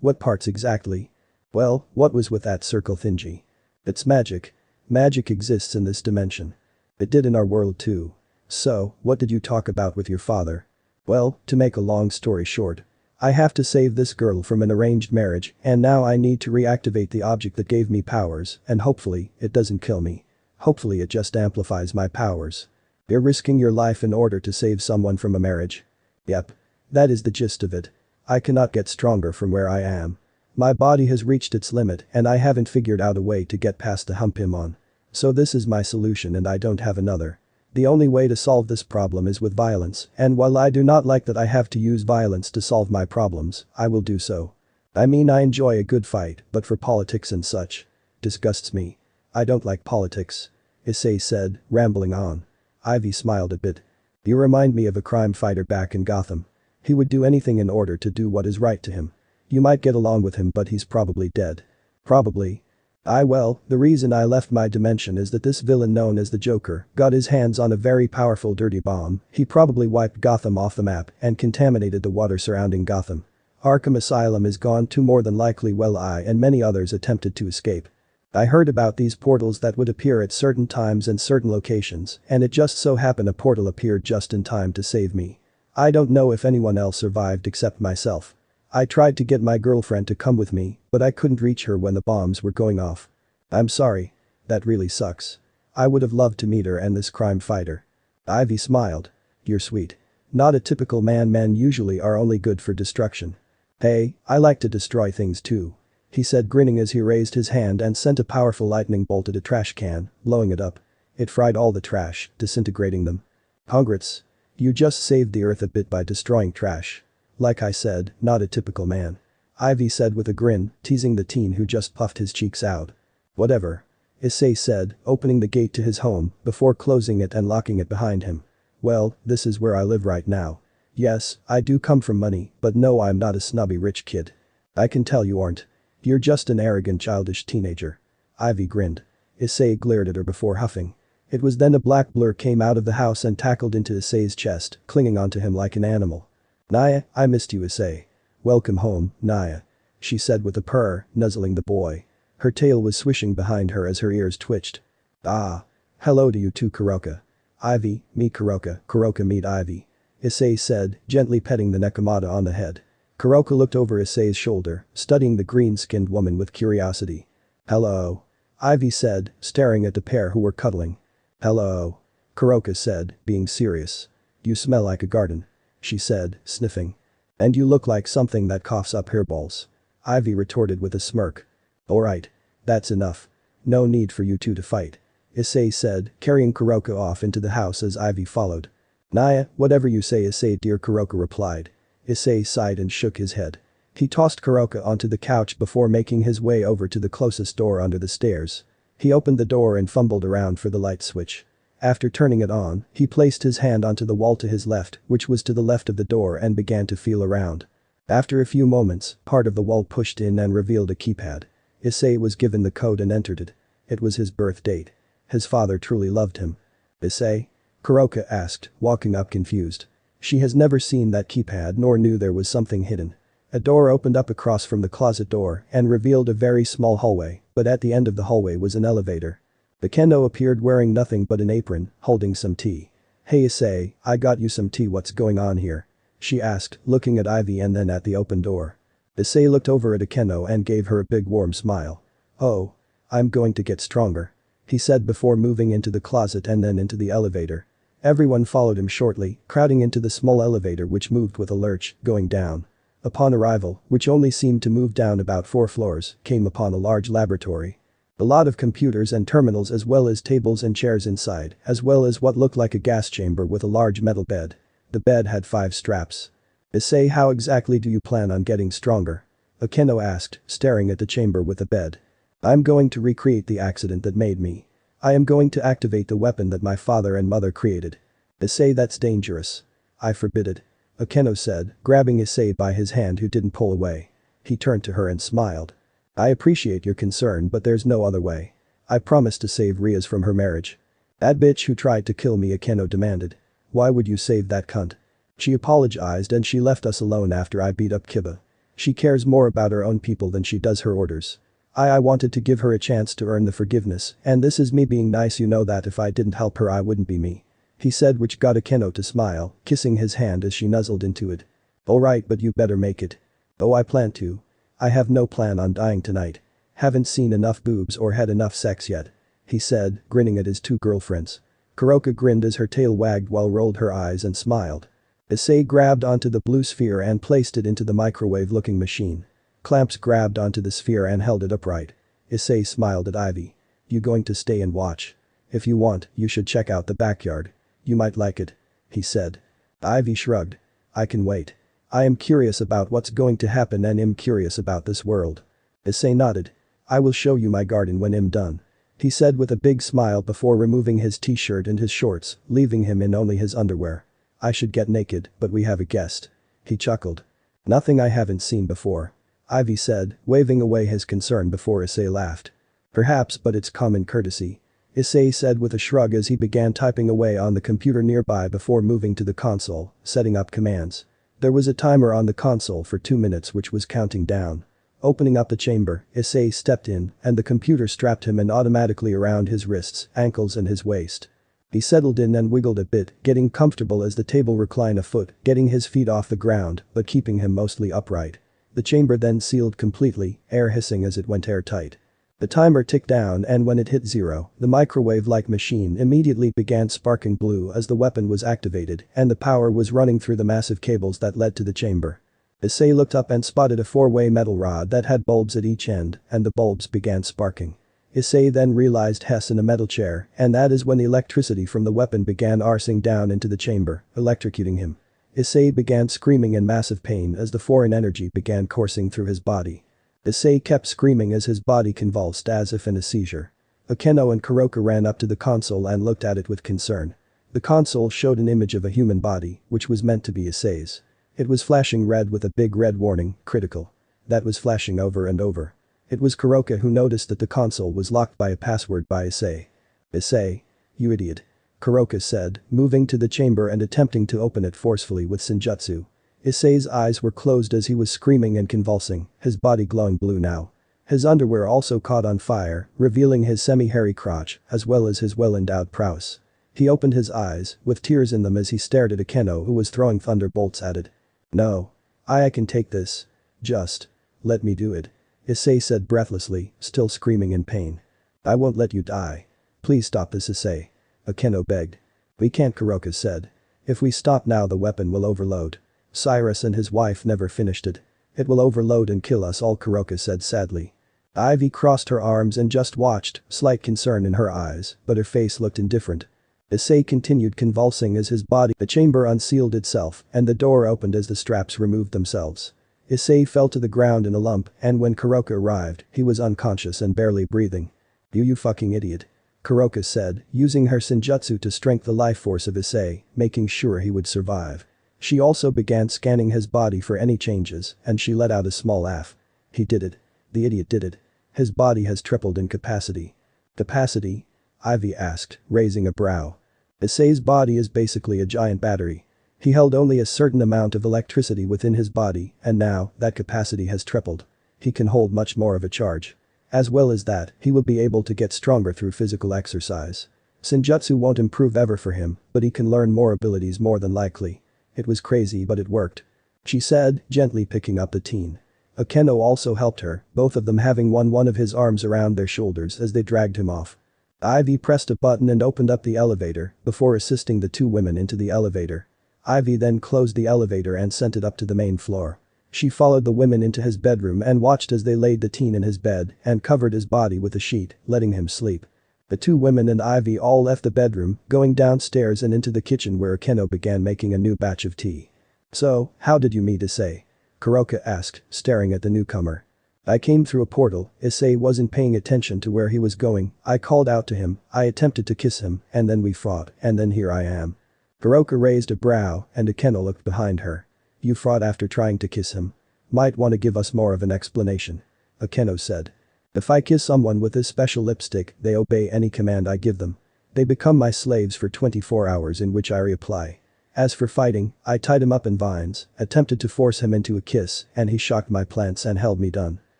What parts exactly? Well, what was with that circle thingy? It's magic. Magic exists in this dimension. It did in our world too. So, what did you talk about with your father? Well, to make a long story short. I have to save this girl from an arranged marriage and now I need to reactivate the object that gave me powers and hopefully, it doesn't kill me. Hopefully it just amplifies my powers. You're risking your life in order to save someone from a marriage? Yep. That is the gist of it. I cannot get stronger from where I am. My body has reached its limit and I haven't figured out a way to get past the hump I'm on. So this is my solution and I don't have another. The only way to solve this problem is with violence, and while I do not like that I have to use violence to solve my problems, I will do so. I mean, I enjoy a good fight, but for politics and such. Disgusts me. I don't like politics. Issei said, rambling on. Ivy smiled a bit. You remind me of a crime fighter back in Gotham. He would do anything in order to do what is right to him. You might get along with him, but he's probably dead. Probably. Well, the reason I left my dimension is that this villain known as the Joker got his hands on a very powerful dirty bomb. He probably wiped Gotham off the map and contaminated the water surrounding Gotham. Arkham Asylum is gone too, more than likely. Well, I and many others attempted to escape. I heard about these portals that would appear at certain times and certain locations, and it just so happened a portal appeared just in time to save me. I don't know if anyone else survived except myself. I tried to get my girlfriend to come with me, but I couldn't reach her when the bombs were going off. I'm sorry. That really sucks. I would have loved to meet her and this crime fighter. Ivy smiled. You're sweet. Not a typical man. Men usually are only good for destruction. Hey, I like to destroy things too. He said, grinning as he raised his hand and sent a powerful lightning bolt at a trash can, blowing it up. It fried all the trash, disintegrating them. Congrats. You just saved the earth a bit by destroying trash. Like I said, not a typical man. Ivy said with a grin, teasing the teen who just puffed his cheeks out. Whatever. Issei said, opening the gate to his home before closing it and locking it behind him. Well, this is where I live right now. Yes, I do come from money, but no, I'm not a snobby rich kid. I can tell you aren't. You're just an arrogant childish teenager. Ivy grinned. Issei glared at her before huffing. It was then a black blur came out of the house and tackled into Issei's chest, clinging onto him like an animal. "Naya, I missed you, Issei. Welcome home, Naya," she said with a purr, nuzzling the boy. Her tail was swishing behind her as her ears twitched. "Ah. Hello to you too, Kuroka. Ivy, meet Kuroka, Kuroka meet Ivy," Issei said, gently petting the Nekomata on the head. Kuroka looked over Issei's shoulder, studying the green-skinned woman with curiosity. "Hello," Ivy said, staring at the pair who were cuddling. "Hello," Kuroka said, being serious. "You smell like a garden," she said, sniffing. "And you look like something that coughs up hairballs," Ivy retorted with a smirk. "Alright. That's enough. No need for you two to fight," Issei said, carrying Kuroka off into the house as Ivy followed. "Naya, whatever you say, Issei dear," Kuroka replied. Issei sighed and shook his head. He tossed Kuroka onto the couch before making his way over to the closest door under the stairs. He opened the door and fumbled around for the light switch. After turning it on, he placed his hand onto the wall to his left, which was to the left of the door, and began to feel around. After a few moments, part of the wall pushed in and revealed a keypad. Issei was given the code and entered it. It was his birth date. His father truly loved him. "Issei?" Kuroka asked, walking up confused. She has never seen that keypad nor knew there was something hidden. A door opened up across from the closet door and revealed a very small hallway, but at the end of the hallway was an elevator. Akeno appeared wearing nothing but an apron, holding some tea. "Hey Issei, I got you some tea, what's going on here?" she asked, looking at Ivy and then at the open door. Issei looked over at Akeno and gave her a big warm smile. "Oh. I'm going to get stronger," he said before moving into the closet and then into the elevator. Everyone followed him shortly, crowding into the small elevator which moved with a lurch, going down. Upon arrival, which only seemed to move down about 4 floors, came upon a large laboratory. A lot of computers and terminals as well as tables and chairs inside, as well as what looked like a gas chamber with a large metal bed. The bed had 5 straps. "Issei, how exactly do you plan on getting stronger?" Akeno asked, staring at the chamber with the bed. "I'm going to recreate the accident that made me. I am going to activate the weapon that my father and mother created." "Issei, that's dangerous. I forbid it," Akeno said, grabbing Issei by his hand, who didn't pull away. He turned to her and smiled. "I appreciate your concern, but there's no other way. I promised to save Riaz from her marriage." "That bitch who tried to kill me," Akeno demanded. "Why would you save that cunt? She apologized and she left us alone after I beat up Kiba. She cares more about her own people than she does her orders. I wanted to give her a chance to earn the forgiveness, and this is me being nice, you know that if I didn't help her I wouldn't be me," he said, which got Akeno to smile, kissing his hand as she nuzzled into it. "Alright, but you better make it." "Oh, I plan to. I have no plan on dying tonight. Haven't seen enough boobs or had enough sex yet," he said, grinning at his 2 girlfriends. Kuroka grinned as her tail wagged while rolled her eyes and smiled. Issei grabbed onto the blue sphere and placed it into the microwave-looking machine. Clamps grabbed onto the sphere and held it upright. Issei smiled at Ivy. "You going to stay and watch? If you want, you should check out the backyard. You might like it," he said. Ivy shrugged. "I can wait. I am curious about what's going to happen and am curious about this world." Issei nodded. "I will show you my garden when I'm done," he said with a big smile before removing his t-shirt and his shorts, leaving him in only his underwear. "I should get naked, but we have a guest." He chuckled. "Nothing I haven't seen before," Ivy said, waving away his concern before Issei laughed. "Perhaps, but it's common courtesy," Issei said with a shrug as he began typing away on the computer nearby before moving to the console, setting up commands. There was a timer on the console for 2 minutes which was counting down. Opening up the chamber, Issei stepped in and the computer strapped him in automatically around his wrists, ankles and his waist. He settled in and wiggled a bit, getting comfortable as the table reclined a foot, getting his feet off the ground but keeping him mostly upright. The chamber then sealed completely, air hissing as it went airtight. The timer ticked down and when it hit 0, the microwave-like machine immediately began sparking blue as the weapon was activated and the power was running through the massive cables that led to the chamber. Issei looked up and spotted a 4-way metal rod that had bulbs at each end and the bulbs began sparking. Issei then realized Hess in a metal chair and that is when the electricity from the weapon began arcing down into the chamber, electrocuting him. Issei began screaming in massive pain as the foreign energy began coursing through his body. Issei kept screaming as his body convulsed as if in a seizure. Akeno and Kuroka ran up to the console and looked at it with concern. The console showed an image of a human body, which was meant to be Issei's. It was flashing red with a big red warning, critical. That was flashing over and over. It was Kuroka who noticed that the console was locked by a password by Issei. "Issei. You idiot," Kuroka said, moving to the chamber and attempting to open it forcefully with Senjutsu. Issei's eyes were closed as he was screaming and convulsing, his body glowing blue now. His underwear also caught on fire, revealing his semi-hairy crotch, as well as his well-endowed prowess. He opened his eyes, with tears in them as he stared at Akeno who was throwing thunderbolts at it. No. I can take this. Just. Let me do it. Issei said breathlessly, still screaming in pain. I won't let you die. Please stop this, Issei. Akeno begged. We can't, Kuroka said. If we stop now the weapon will overload. Cyrus and his wife never finished it. It will overload and kill us all, Kuroka said sadly. Ivy crossed her arms and just watched, slight concern in her eyes, but her face looked indifferent. Issei continued convulsing as his body. The chamber unsealed itself and the door opened as the straps removed themselves. Issei fell to the ground in a lump and when Kuroka arrived, he was unconscious and barely breathing. You fucking idiot. Kuroka said, using her senjutsu to strengthen the life force of Issei, making sure he would survive. She also began scanning his body for any changes and she let out a small laugh. He did it. The idiot did it. His body has tripled in capacity. Capacity? Ivy asked, raising a brow. Issei's body is basically a giant battery. He held only a certain amount of electricity within his body and now, that capacity has tripled. He can hold much more of a charge. As well as that, he will be able to get stronger through physical exercise. Senjutsu won't improve ever for him, but he can learn more abilities more than likely. It was crazy but it worked. She said, gently picking up the teen. Akeno also helped her, both of them having one of his arms around their shoulders as they dragged him off. Ivy pressed a button and opened up the elevator before assisting the two women into the elevator. Ivy then closed the elevator and sent it up to the main floor. She followed the women into his bedroom and watched as they laid the teen in his bed and covered his body with a sheet, letting him sleep. The two women and Ivy all left the bedroom, going downstairs and into the kitchen where Akeno began making a new batch of tea. So, how did you meet Issei? Kuroka asked, staring at the newcomer. I came through a portal. Issei wasn't paying attention to where he was going. I called out to him, I attempted to kiss him, and then we fought, and then here I am. Kuroka raised a brow and Akeno looked behind her. You fought after trying to kiss him. Might want to give us more of an explanation. Akeno said. If I kiss someone with this special lipstick, they obey any command I give them. They become my slaves for 24 hours in which I reapply. As for fighting, I tied him up in vines, attempted to force him into a kiss, and he shocked my plants and held me done.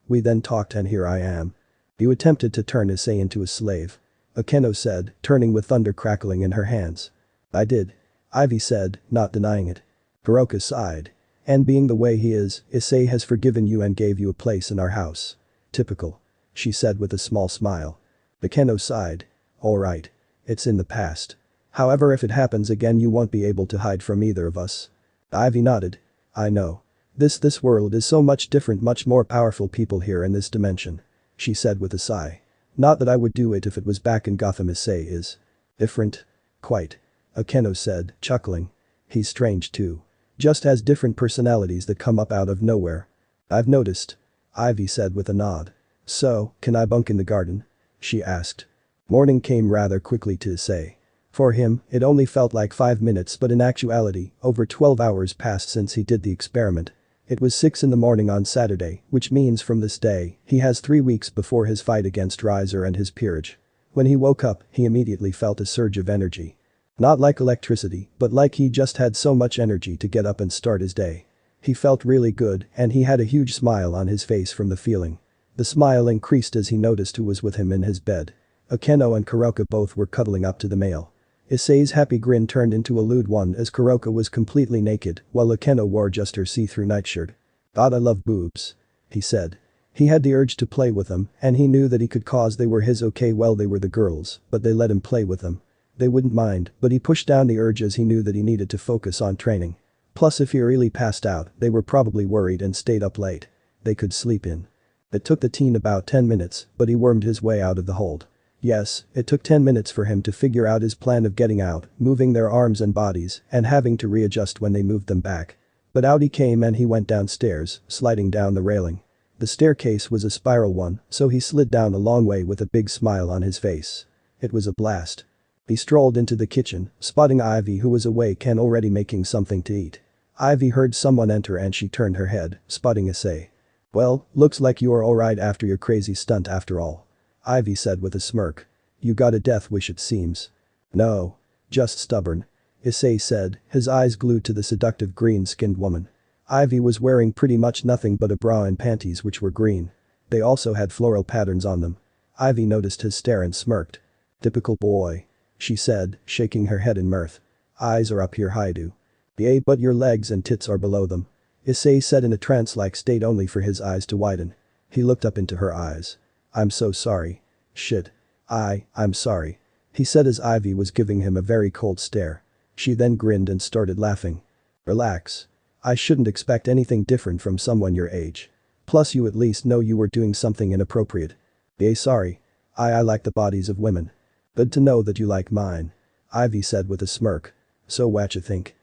We then talked and here I am. You attempted to turn Issei into a slave. Akeno said, turning with thunder crackling in her hands. I did. Ivy said, not denying it. Kuroka sighed. And being the way he is, Issei has forgiven you and gave you a place in our house. Typical. She said with a small smile. Akeno sighed. Alright. It's in the past. However, if it happens again you won't be able to hide from either of us. Ivy nodded. I know. This world is so much different, much more powerful people here in this dimension. She said with a sigh. Not that I would do it if it was back in Gotham. Issei is different. Quite. Akeno said, chuckling. He's strange too. Just has different personalities that come up out of nowhere. I've noticed. Ivy said with a nod. So, can I bunk in the garden? She asked. Morning came rather quickly to Issei. For him, it only felt like 5 minutes but in actuality, over 12 hours passed since he did the experiment. It was 6 in the morning on Saturday, which means from this day, he has 3 weeks before his fight against Riser and his peerage. When he woke up, he immediately felt a surge of energy. Not like electricity, but like he just had so much energy to get up and start his day. He felt really good and he had a huge smile on his face from the feeling. The smile increased as he noticed who was with him in his bed. Akeno and Kuroka both were cuddling up to the male. Issei's happy grin turned into a lewd one as Kuroka was completely naked while Akeno wore just her see-through nightshirt. God, I love boobs. He said. He had the urge to play with them and he knew that he could cause they were his. Okay, well, they were the girls, but they let him play with them. They wouldn't mind, but he pushed down the urge as he knew that he needed to focus on training. Plus if he really passed out, they were probably worried and stayed up late. They could sleep in. It took the teen about 10 minutes, but he wormed his way out of the hold. Yes, it took 10 minutes for him to figure out his plan of getting out, moving their arms and bodies, and having to readjust when they moved them back. But out he came and he went downstairs, sliding down the railing. The staircase was a spiral one, so he slid down a long way with a big smile on his face. It was a blast. He strolled into the kitchen, spotting Ivy who was awake and already making something to eat. Ivy heard someone enter and she turned her head, spotting Issei. Well, looks like you are alright after your crazy stunt after all. Ivy said with a smirk. You got a death wish it seems. No. Just stubborn. Issei said, his eyes glued to the seductive green-skinned woman. Ivy was wearing pretty much nothing but a bra and panties which were green. They also had floral patterns on them. Ivy noticed his stare and smirked. "Typical boy," she said, shaking her head in mirth. "Eyes are up here, Haidu. Yeah, but your legs and tits are below them." Issei said in a trance-like state only for his eyes to widen. He looked up into her eyes. "I'm so sorry." "Shit. I'm sorry," he said as Ivy was giving him a very cold stare. She then grinned and started laughing. "Relax. I shouldn't expect anything different from someone your age. Plus you at least know you were doing something inappropriate." "Yeah, sorry. I like the bodies of women." "Good to know that you like mine," Ivy said with a smirk. "So whatcha think?"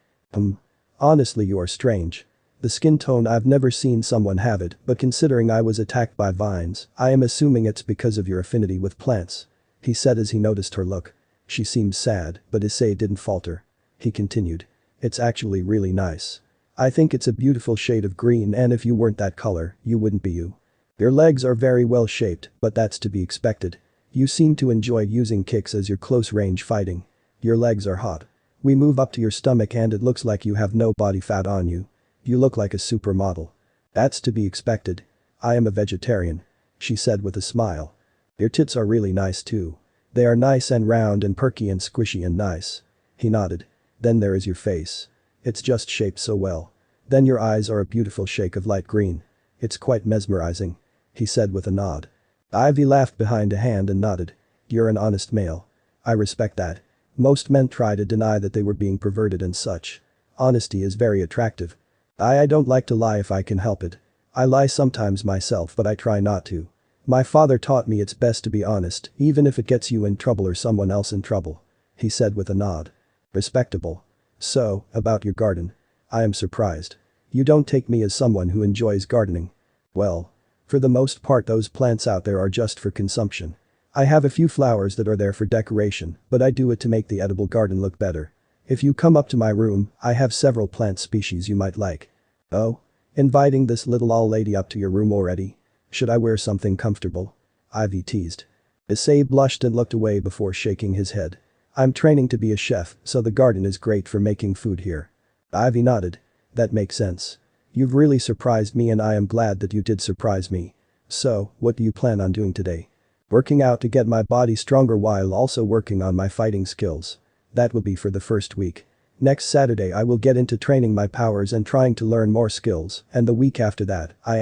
Honestly, you are strange. The skin tone, I've never seen someone have it, but considering I was attacked by vines, I am assuming it's because of your affinity with plants," he said as he noticed her look. She seemed sad, but Issei didn't falter. He continued. "It's actually really nice. I think it's a beautiful shade of green, and if you weren't that color, you wouldn't be you. Your legs are very well shaped, but that's to be expected. You seem to enjoy using kicks as your close-range fighting. Your legs are hot. We move up to your stomach and it looks like you have no body fat on you. You look like a supermodel." "That's to be expected. I am a vegetarian," she said with a smile. "Your tits are really nice too. They are nice and round and perky and squishy and nice." He nodded. "Then there is your face. It's just shaped so well. Then your eyes are a beautiful shade of light green. It's quite mesmerizing," he said with a nod. Ivy laughed behind a hand and nodded. "You're an honest male. I respect that. Most men try to deny that they were being perverted and such. Honesty is very attractive. I don't like to lie if I can help it. I lie sometimes myself, but I try not to. My father taught me it's best to be honest, even if it gets you in trouble or someone else in trouble," he said with a nod. "Respectable. So, about your garden. I am surprised. You don't take me as someone who enjoys gardening." "Well, for the most part those plants out there are just for consumption. I have a few flowers that are there for decoration, but I do it to make the edible garden look better. If you come up to my room, I have several plant species you might like." "Oh? Inviting this little old lady up to your room already? Should I wear something comfortable?" Ivy teased. Issei blushed and looked away before shaking his head. "I'm training to be a chef, so the garden is great for making food here." Ivy nodded. "That makes sense. You've really surprised me and I am glad that you did surprise me. So, what do you plan on doing today?" "Working out to get my body stronger while also working on my fighting skills. That will be for the first week. Next Saturday I will get into training my powers and trying to learn more skills, and the week after that, I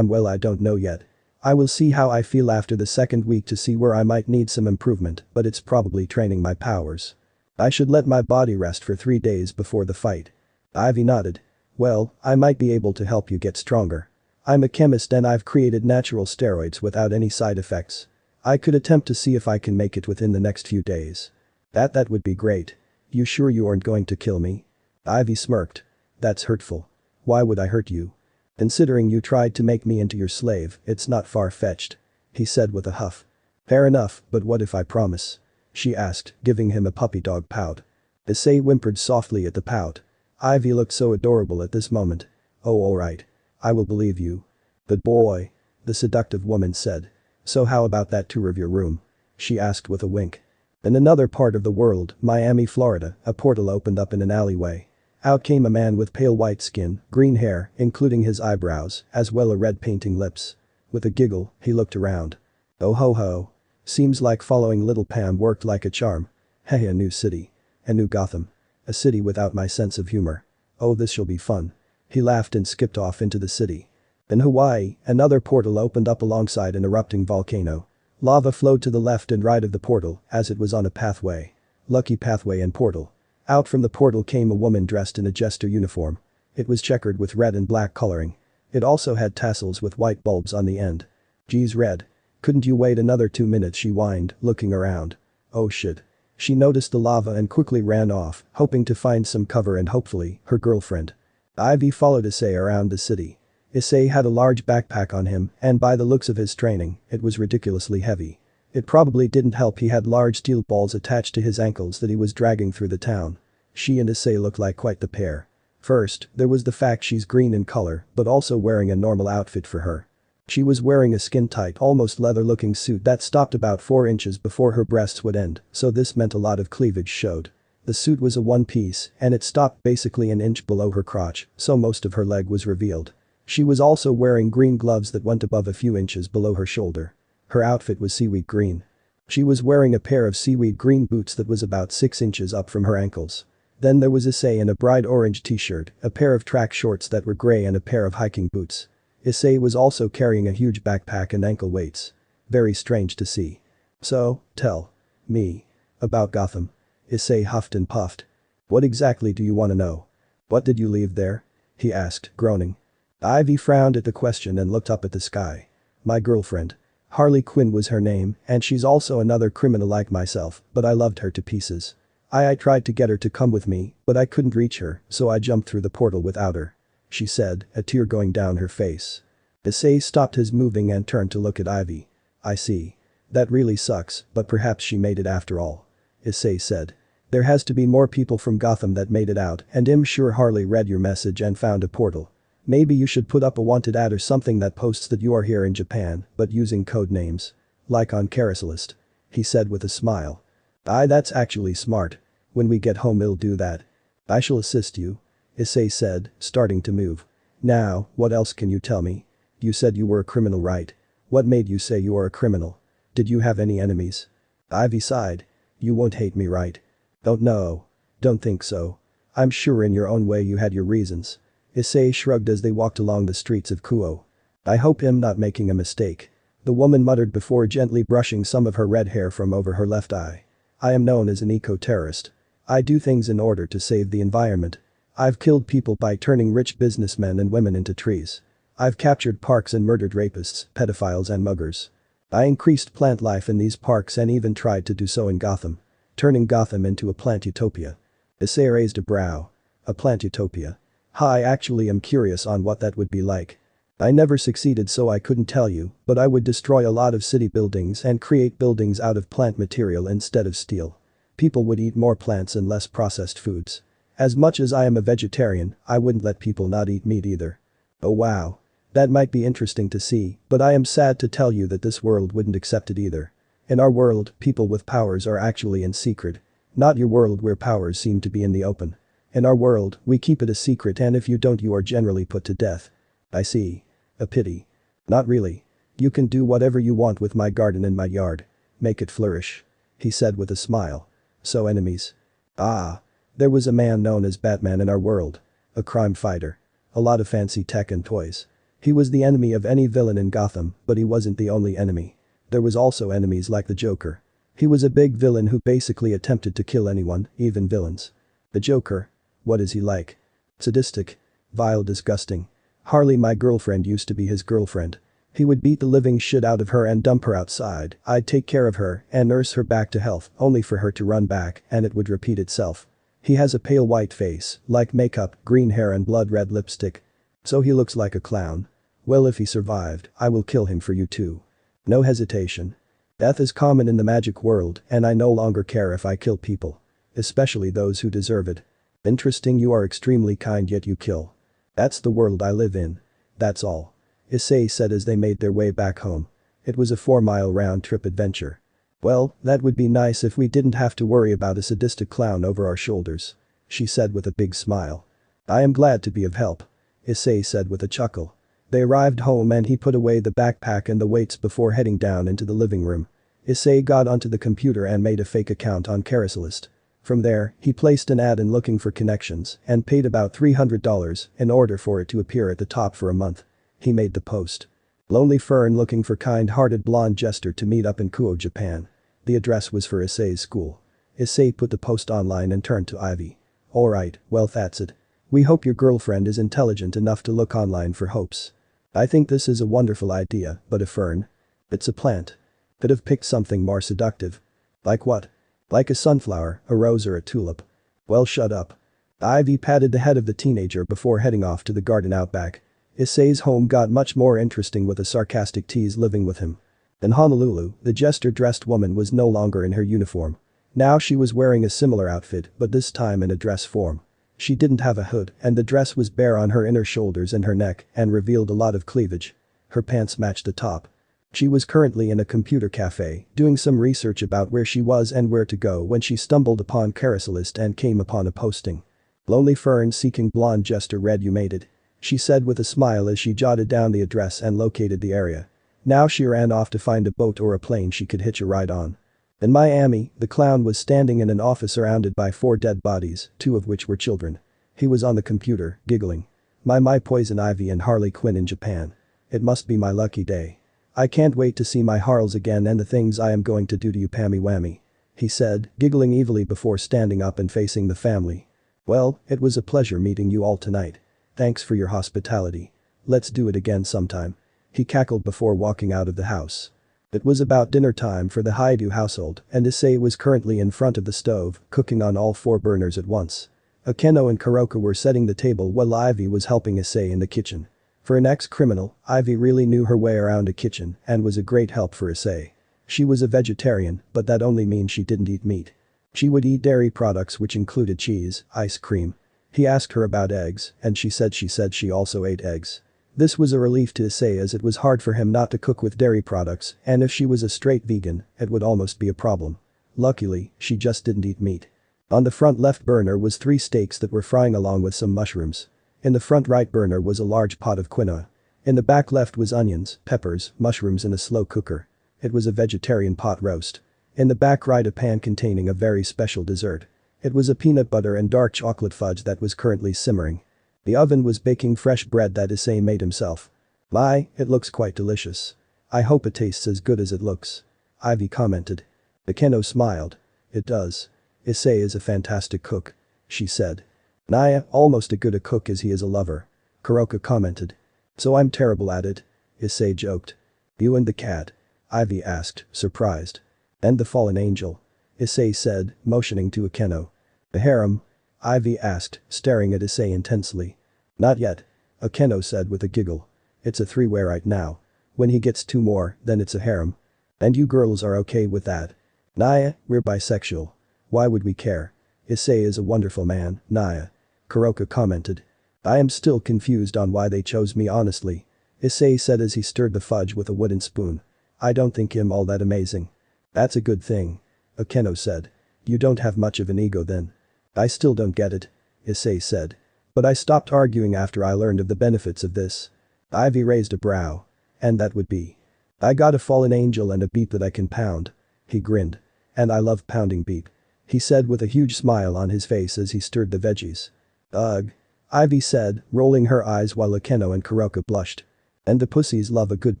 don't know yet. I will see how I feel after the second week to see where I might need some improvement, but it's probably training my powers. I should let my body rest for 3 days before the fight." Ivy nodded. "Well, I might be able to help you get stronger. I'm a chemist and I've created natural steroids without any side effects. I could attempt to see if I can make it within the next few days." That would be great. You sure you aren't going to kill me?" Ivy smirked. "That's hurtful. Why would I hurt you? Considering you tried to make me into your slave, it's not far-fetched," he said with a huff. "Fair enough, but what if I promise?" she asked, giving him a puppy dog pout. Issei whimpered softly at the pout. Ivy looked so adorable at this moment. "Oh, alright. I will believe you. But boy," the seductive woman said. "So how about that tour of your room?" she asked with a wink. In another part of the world, Miami, Florida, a portal opened up in an alleyway. Out came a man with pale white skin, green hair, including his eyebrows, as well as red painting lips. With a giggle, he looked around. "Oh ho ho. Seems like following Little Pam worked like a charm. Hey, a new city. A new Gotham. A city without my sense of humor. Oh, this shall be fun." He laughed and skipped off into the city. In Hawaii, another portal opened up alongside an erupting volcano. Lava flowed to the left and right of the portal, as it was on a pathway. Lucky pathway and portal. Out from the portal came a woman dressed in a jester uniform. It was checkered with red and black coloring. It also had tassels with white bulbs on the end. "Geez, Red. Couldn't you wait another 2 minutes?" she whined, looking around. Oh shit. She noticed the lava and quickly ran off, hoping to find some cover and hopefully, her girlfriend. Ivy followed Issei around the city. Issei had a large backpack on him, and by the looks of his training, it was ridiculously heavy. It probably didn't help he had large steel balls attached to his ankles that he was dragging through the town. She and Issei looked like quite the pair. First, there was the fact she's green in color, but also wearing a normal outfit for her. She was wearing a skin-tight, almost leather-looking suit that stopped about 4 inches before her breasts would end, so this meant a lot of cleavage showed. The suit was a one-piece, and it stopped basically an inch below her crotch, so most of her leg was revealed. She was also wearing green gloves that went above a few inches below her shoulder. Her outfit was seaweed green. She was wearing a pair of seaweed green boots that was about 6 inches up from her ankles. Then there was Issei in a bright orange t-shirt, a pair of track shorts that were grey and a pair of hiking boots. Issei was also carrying a huge backpack and ankle weights. Very strange to see. So, tell me about Gotham. Issei huffed and puffed. What exactly do you want to know? What did you leave there? He asked, groaning. Ivy frowned at the question and looked up at the sky. My girlfriend. Harley Quinn was her name, and she's also another criminal like myself, but I loved her to pieces. I tried to get her to come with me, but I couldn't reach her, so I jumped through the portal without her. She said, a tear going down her face. Issei stopped his moving and turned to look at Ivy. I see. That really sucks, but perhaps she made it after all. Issei said. There has to be more people from Gotham that made it out, and I'm sure Harley read your message and found a portal. Maybe you should put up a wanted ad or something that posts that you are here in Japan, but using code names. Like on Caracolist. He said with a smile. That's actually smart. When we get home I'll do that. I shall assist you. Issei said, starting to move. Now, what else can you tell me? You said you were a criminal, right? What made you say you are a criminal? Did you have any enemies? Ivy sighed. You won't hate me, right? Don't know. Don't think so. I'm sure in your own way you had your reasons. Issei shrugged as they walked along the streets of Kuo. I hope I'm not making a mistake. The woman muttered before gently brushing some of her red hair from over her left eye. I am known as an eco-terrorist. I do things in order to save the environment. I've killed people by turning rich businessmen and women into trees. I've captured parks and murdered rapists, pedophiles and muggers. I increased plant life in these parks and even tried to do so in Gotham. Turning Gotham into a plant utopia. Issei raised a brow. A plant utopia. I actually am curious on what that would be like. I never succeeded so I couldn't tell you, but I would destroy a lot of city buildings and create buildings out of plant material instead of steel. People would eat more plants and less processed foods. As much as I am a vegetarian, I wouldn't let people not eat meat either. Oh wow. That might be interesting to see, but I am sad to tell you that this world wouldn't accept it either. In our world, people with powers are actually in secret. Not your world where powers seem to be in the open. In our world, we keep it a secret and if you don't you are generally put to death. I see. A pity. Not really. You can do whatever you want with my garden and my yard. Make it flourish. He said with a smile. So enemies. There was a man known as Batman in our world. A crime fighter. A lot of fancy tech and toys. He was the enemy of any villain in Gotham, but he wasn't the only enemy. There was also enemies like the Joker. He was a big villain who basically attempted to kill anyone, even villains. The Joker. What is he like? Sadistic. Vile, disgusting. Harley, my girlfriend, used to be his girlfriend. He would beat the living shit out of her and dump her outside. I'd take care of her and nurse her back to health, only for her to run back and it would repeat itself. He has a pale white face, like makeup, green hair and blood red lipstick. So he looks like a clown. Well, if he survived, I will kill him for you too. No hesitation. Death is common in the magic world and I no longer care if I kill people. Especially those who deserve it. Interesting, you are extremely kind yet you kill. That's the world I live in. That's all. Issei said as they made their way back home. It was a 4-mile round-trip adventure. Well, that would be nice if we didn't have to worry about a sadistic clown over our shoulders. She said with a big smile. I am glad to be of help. Issei said with a chuckle. They arrived home and he put away the backpack and the weights before heading down into the living room. Issei got onto the computer and made a fake account on Caracolist. From there, he placed an ad in looking for connections and paid about $300 in order for it to appear at the top for a month. He made the post. Lonely Fern looking for kind-hearted blonde jester to meet up in Kuo, Japan. The address was for Issei's school. Issei put the post online and turned to Ivy. Alright, well that's it. We hope your girlfriend is intelligent enough to look online for hopes. I think this is a wonderful idea, but a fern? It's a plant. Could have picked something more seductive. Like what? Like a sunflower, a rose or a tulip. Well, shut up. Ivy patted the head of the teenager before heading off to the garden out back. Issei's home got much more interesting with a sarcastic tease living with him. In Honolulu, the jester-dressed woman was no longer in her uniform. Now she was wearing a similar outfit, but this time in a dress form. She didn't have a hood and the dress was bare on her inner shoulders and her neck and revealed a lot of cleavage. Her pants matched the top. She was currently in a computer cafe, doing some research about where she was and where to go when she stumbled upon Carouselist and came upon a posting. "Lonely fern seeking blonde jester read you made it," she said with a smile as she jotted down the address and located the area. Now she ran off to find a boat or a plane she could hitch a ride on. In Miami, the clown was standing in an office surrounded by 4 dead bodies, 2 of which were children. He was on the computer, giggling. My Poison Ivy and Harley Quinn in Japan. It must be my lucky day. I can't wait to see my Harls again and the things I am going to do to you Pammy Whammy," he said, giggling evilly before standing up and facing the family. "Well, it was a pleasure meeting you all tonight. Thanks for your hospitality. Let's do it again sometime," he cackled before walking out of the house. It was about dinner time for the Haidu household and Issei was currently in front of the stove, cooking on all 4 burners at once. Akeno and Kuroka were setting the table while Ivy was helping Issei in the kitchen. For an ex-criminal, Ivy really knew her way around a kitchen and was a great help for Issei. She was a vegetarian, but that only means she didn't eat meat. She would eat dairy products which included cheese, ice cream. He asked her about eggs, and she said she also ate eggs. This was a relief to Issei as it was hard for him not to cook with dairy products, and if she was a straight vegan, it would almost be a problem. Luckily, she just didn't eat meat. On the front left burner was 3 steaks that were frying along with some mushrooms. In the front right burner was a large pot of quinoa. In the back left was onions, peppers, mushrooms in a slow cooker. It was a vegetarian pot roast. In the back right a pan containing a very special dessert. It was a peanut butter and dark chocolate fudge that was currently simmering. The oven was baking fresh bread that Issei made himself. "My, it looks quite delicious. I hope it tastes as good as it looks," Ivy commented. Akeno smiled. "It does. Issei is a fantastic cook," she said. "Naya, almost as good a cook as he is a lover," Kuroka commented. "So I'm terrible at it," Issei joked. "You and the cat?" Ivy asked, surprised. "And the fallen angel," Issei said, motioning to Akeno. "The harem?" Ivy asked, staring at Issei intensely. "Not yet," Akeno said with a giggle. "It's a 3-way right now. When he gets 2 more, then it's a harem. And you girls are okay with that?" "Naya, we're bisexual. Why would we care? Issei is a wonderful man, Naya," Kuroka commented. "I am still confused on why they chose me honestly," Issei said as he stirred the fudge with a wooden spoon. "I don't think him all that amazing." "That's a good thing," Akeno said. "You don't have much of an ego then." "I still don't get it," Issei said. "But I stopped arguing after I learned of the benefits of this." Ivy raised a brow. "And that would be?" "I got a fallen angel and a beep that I can pound." He grinned. "And I love pounding beep," he said with a huge smile on his face as he stirred the veggies. "Ugh," Ivy said, rolling her eyes while Akeno and Kuroka blushed. "And the pussies love a good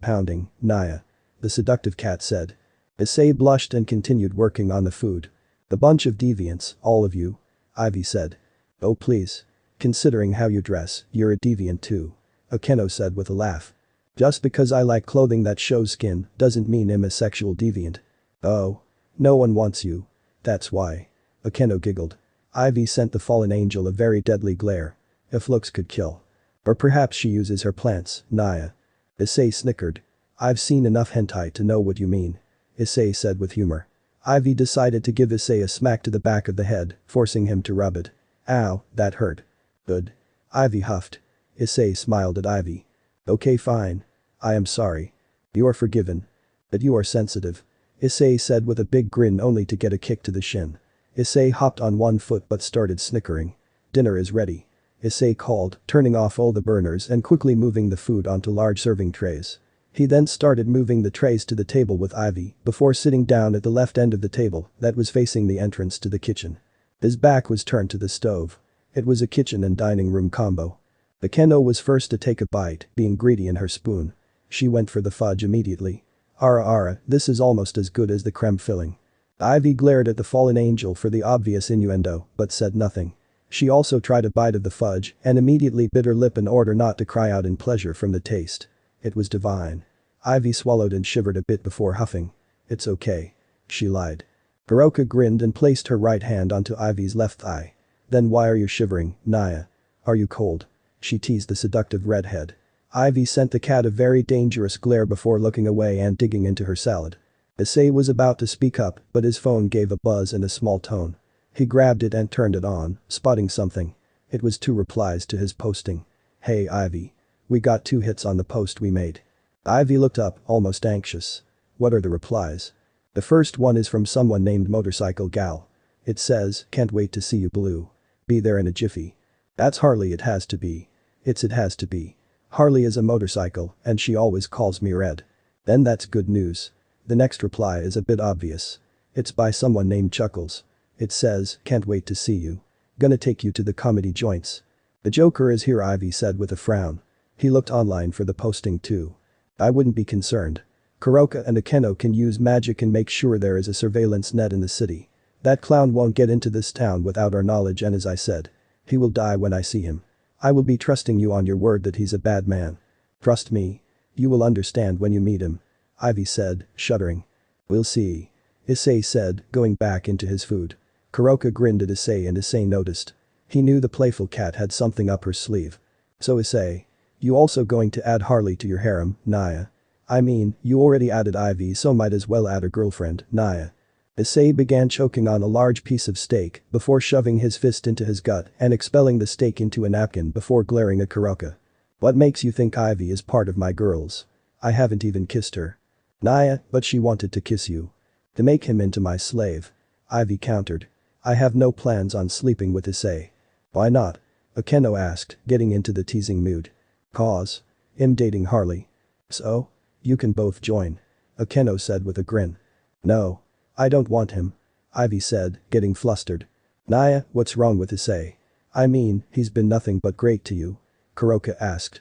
pounding, Naya," the seductive cat said. Issei blushed and continued working on the food. "The bunch of deviants, all of you," Ivy said. "Oh please. Considering how you dress, you're a deviant too," Akeno said with a laugh. "Just because I like clothing that shows skin doesn't mean I'm a sexual deviant." "Oh. No one wants you. That's why," Akeno giggled. Ivy sent the fallen angel a very deadly glare. "If looks could kill. Or perhaps she uses her plants, Naya." Issei snickered. "I've seen enough hentai to know what you mean," Issei said with humor. Ivy decided to give Issei a smack to the back of the head, forcing him to rub it. "Ow, that hurt." "Good." Ivy huffed. Issei smiled at Ivy. "Okay fine. I am sorry. You are forgiven. But you are sensitive," Issei said with a big grin only to get a kick to the shin. Issei hopped on one foot but started snickering. "Dinner is ready," Issei called, turning off all the burners and quickly moving the food onto large serving trays. He then started moving the trays to the table with Ivy before sitting down at the left end of the table that was facing the entrance to the kitchen. His back was turned to the stove. It was a kitchen and dining room combo. Akeno was first to take a bite, being greedy in her spoon. She went for the fudge immediately. Ara, this is almost as good as the creme filling." Ivy glared at the fallen angel for the obvious innuendo, but said nothing. She also tried a bite of the fudge and immediately bit her lip in order not to cry out in pleasure from the taste. It was divine. Ivy swallowed and shivered a bit before huffing. "It's okay," she lied. Kuroka grinned and placed her right hand onto Ivy's left thigh. "Then why are you shivering, Naya? Are you cold?" she teased the seductive redhead. Ivy sent the cat a very dangerous glare before looking away and digging into her salad. Issei was about to speak up, but his phone gave a buzz and a small tone. He grabbed it and turned it on, spotting something. It was 2 replies to his posting. "Hey Ivy. We got 2 hits on the post we made." Ivy looked up, almost anxious. What are the replies? The first one is from someone named Motorcycle Gal. It says, can't wait to see you blue. Be there in a jiffy. That's Harley, it has to be. It has to be. Harley is a motorcycle, and she always calls me Red. Then that's good news. The next reply is a bit obvious. It's by someone named Chuckles. It says, can't wait to see you. Gonna take you to the comedy joints. The Joker is here, Ivy said with a frown. He looked online for the posting too. I wouldn't be concerned. Kuroka and Akeno can use magic and make sure there is a surveillance net in the city. That clown won't get into this town without our knowledge, and as I said, he will die when I see him. I will be trusting you on your word that he's a bad man. Trust me. You will understand when you meet him. Ivy said, shuddering. We'll see. Issei said, going back into his food. Kuroka grinned at Issei and Issei noticed. He knew the playful cat had something up her sleeve. So Issei. You also going to add Harley to your harem, Naya? I mean, you already added Ivy, so might as well add her girlfriend, Naya. Issei began choking on a large piece of steak before shoving his fist into his gut and expelling the steak into a napkin before glaring at Kuroka. What makes you think Ivy is part of my girls? I haven't even kissed her. Naya, but she wanted to kiss you. To make him into my slave. Ivy countered. I have no plans on sleeping with Issei. Why not? Akeno asked, getting into the teasing mood. Cause. I'm dating Harley. So? You can both join. Akeno said with a grin. No. I don't want him. Ivy said, getting flustered. Naya, what's wrong with Issei? I mean, he's been nothing but great to you. Kuroka asked.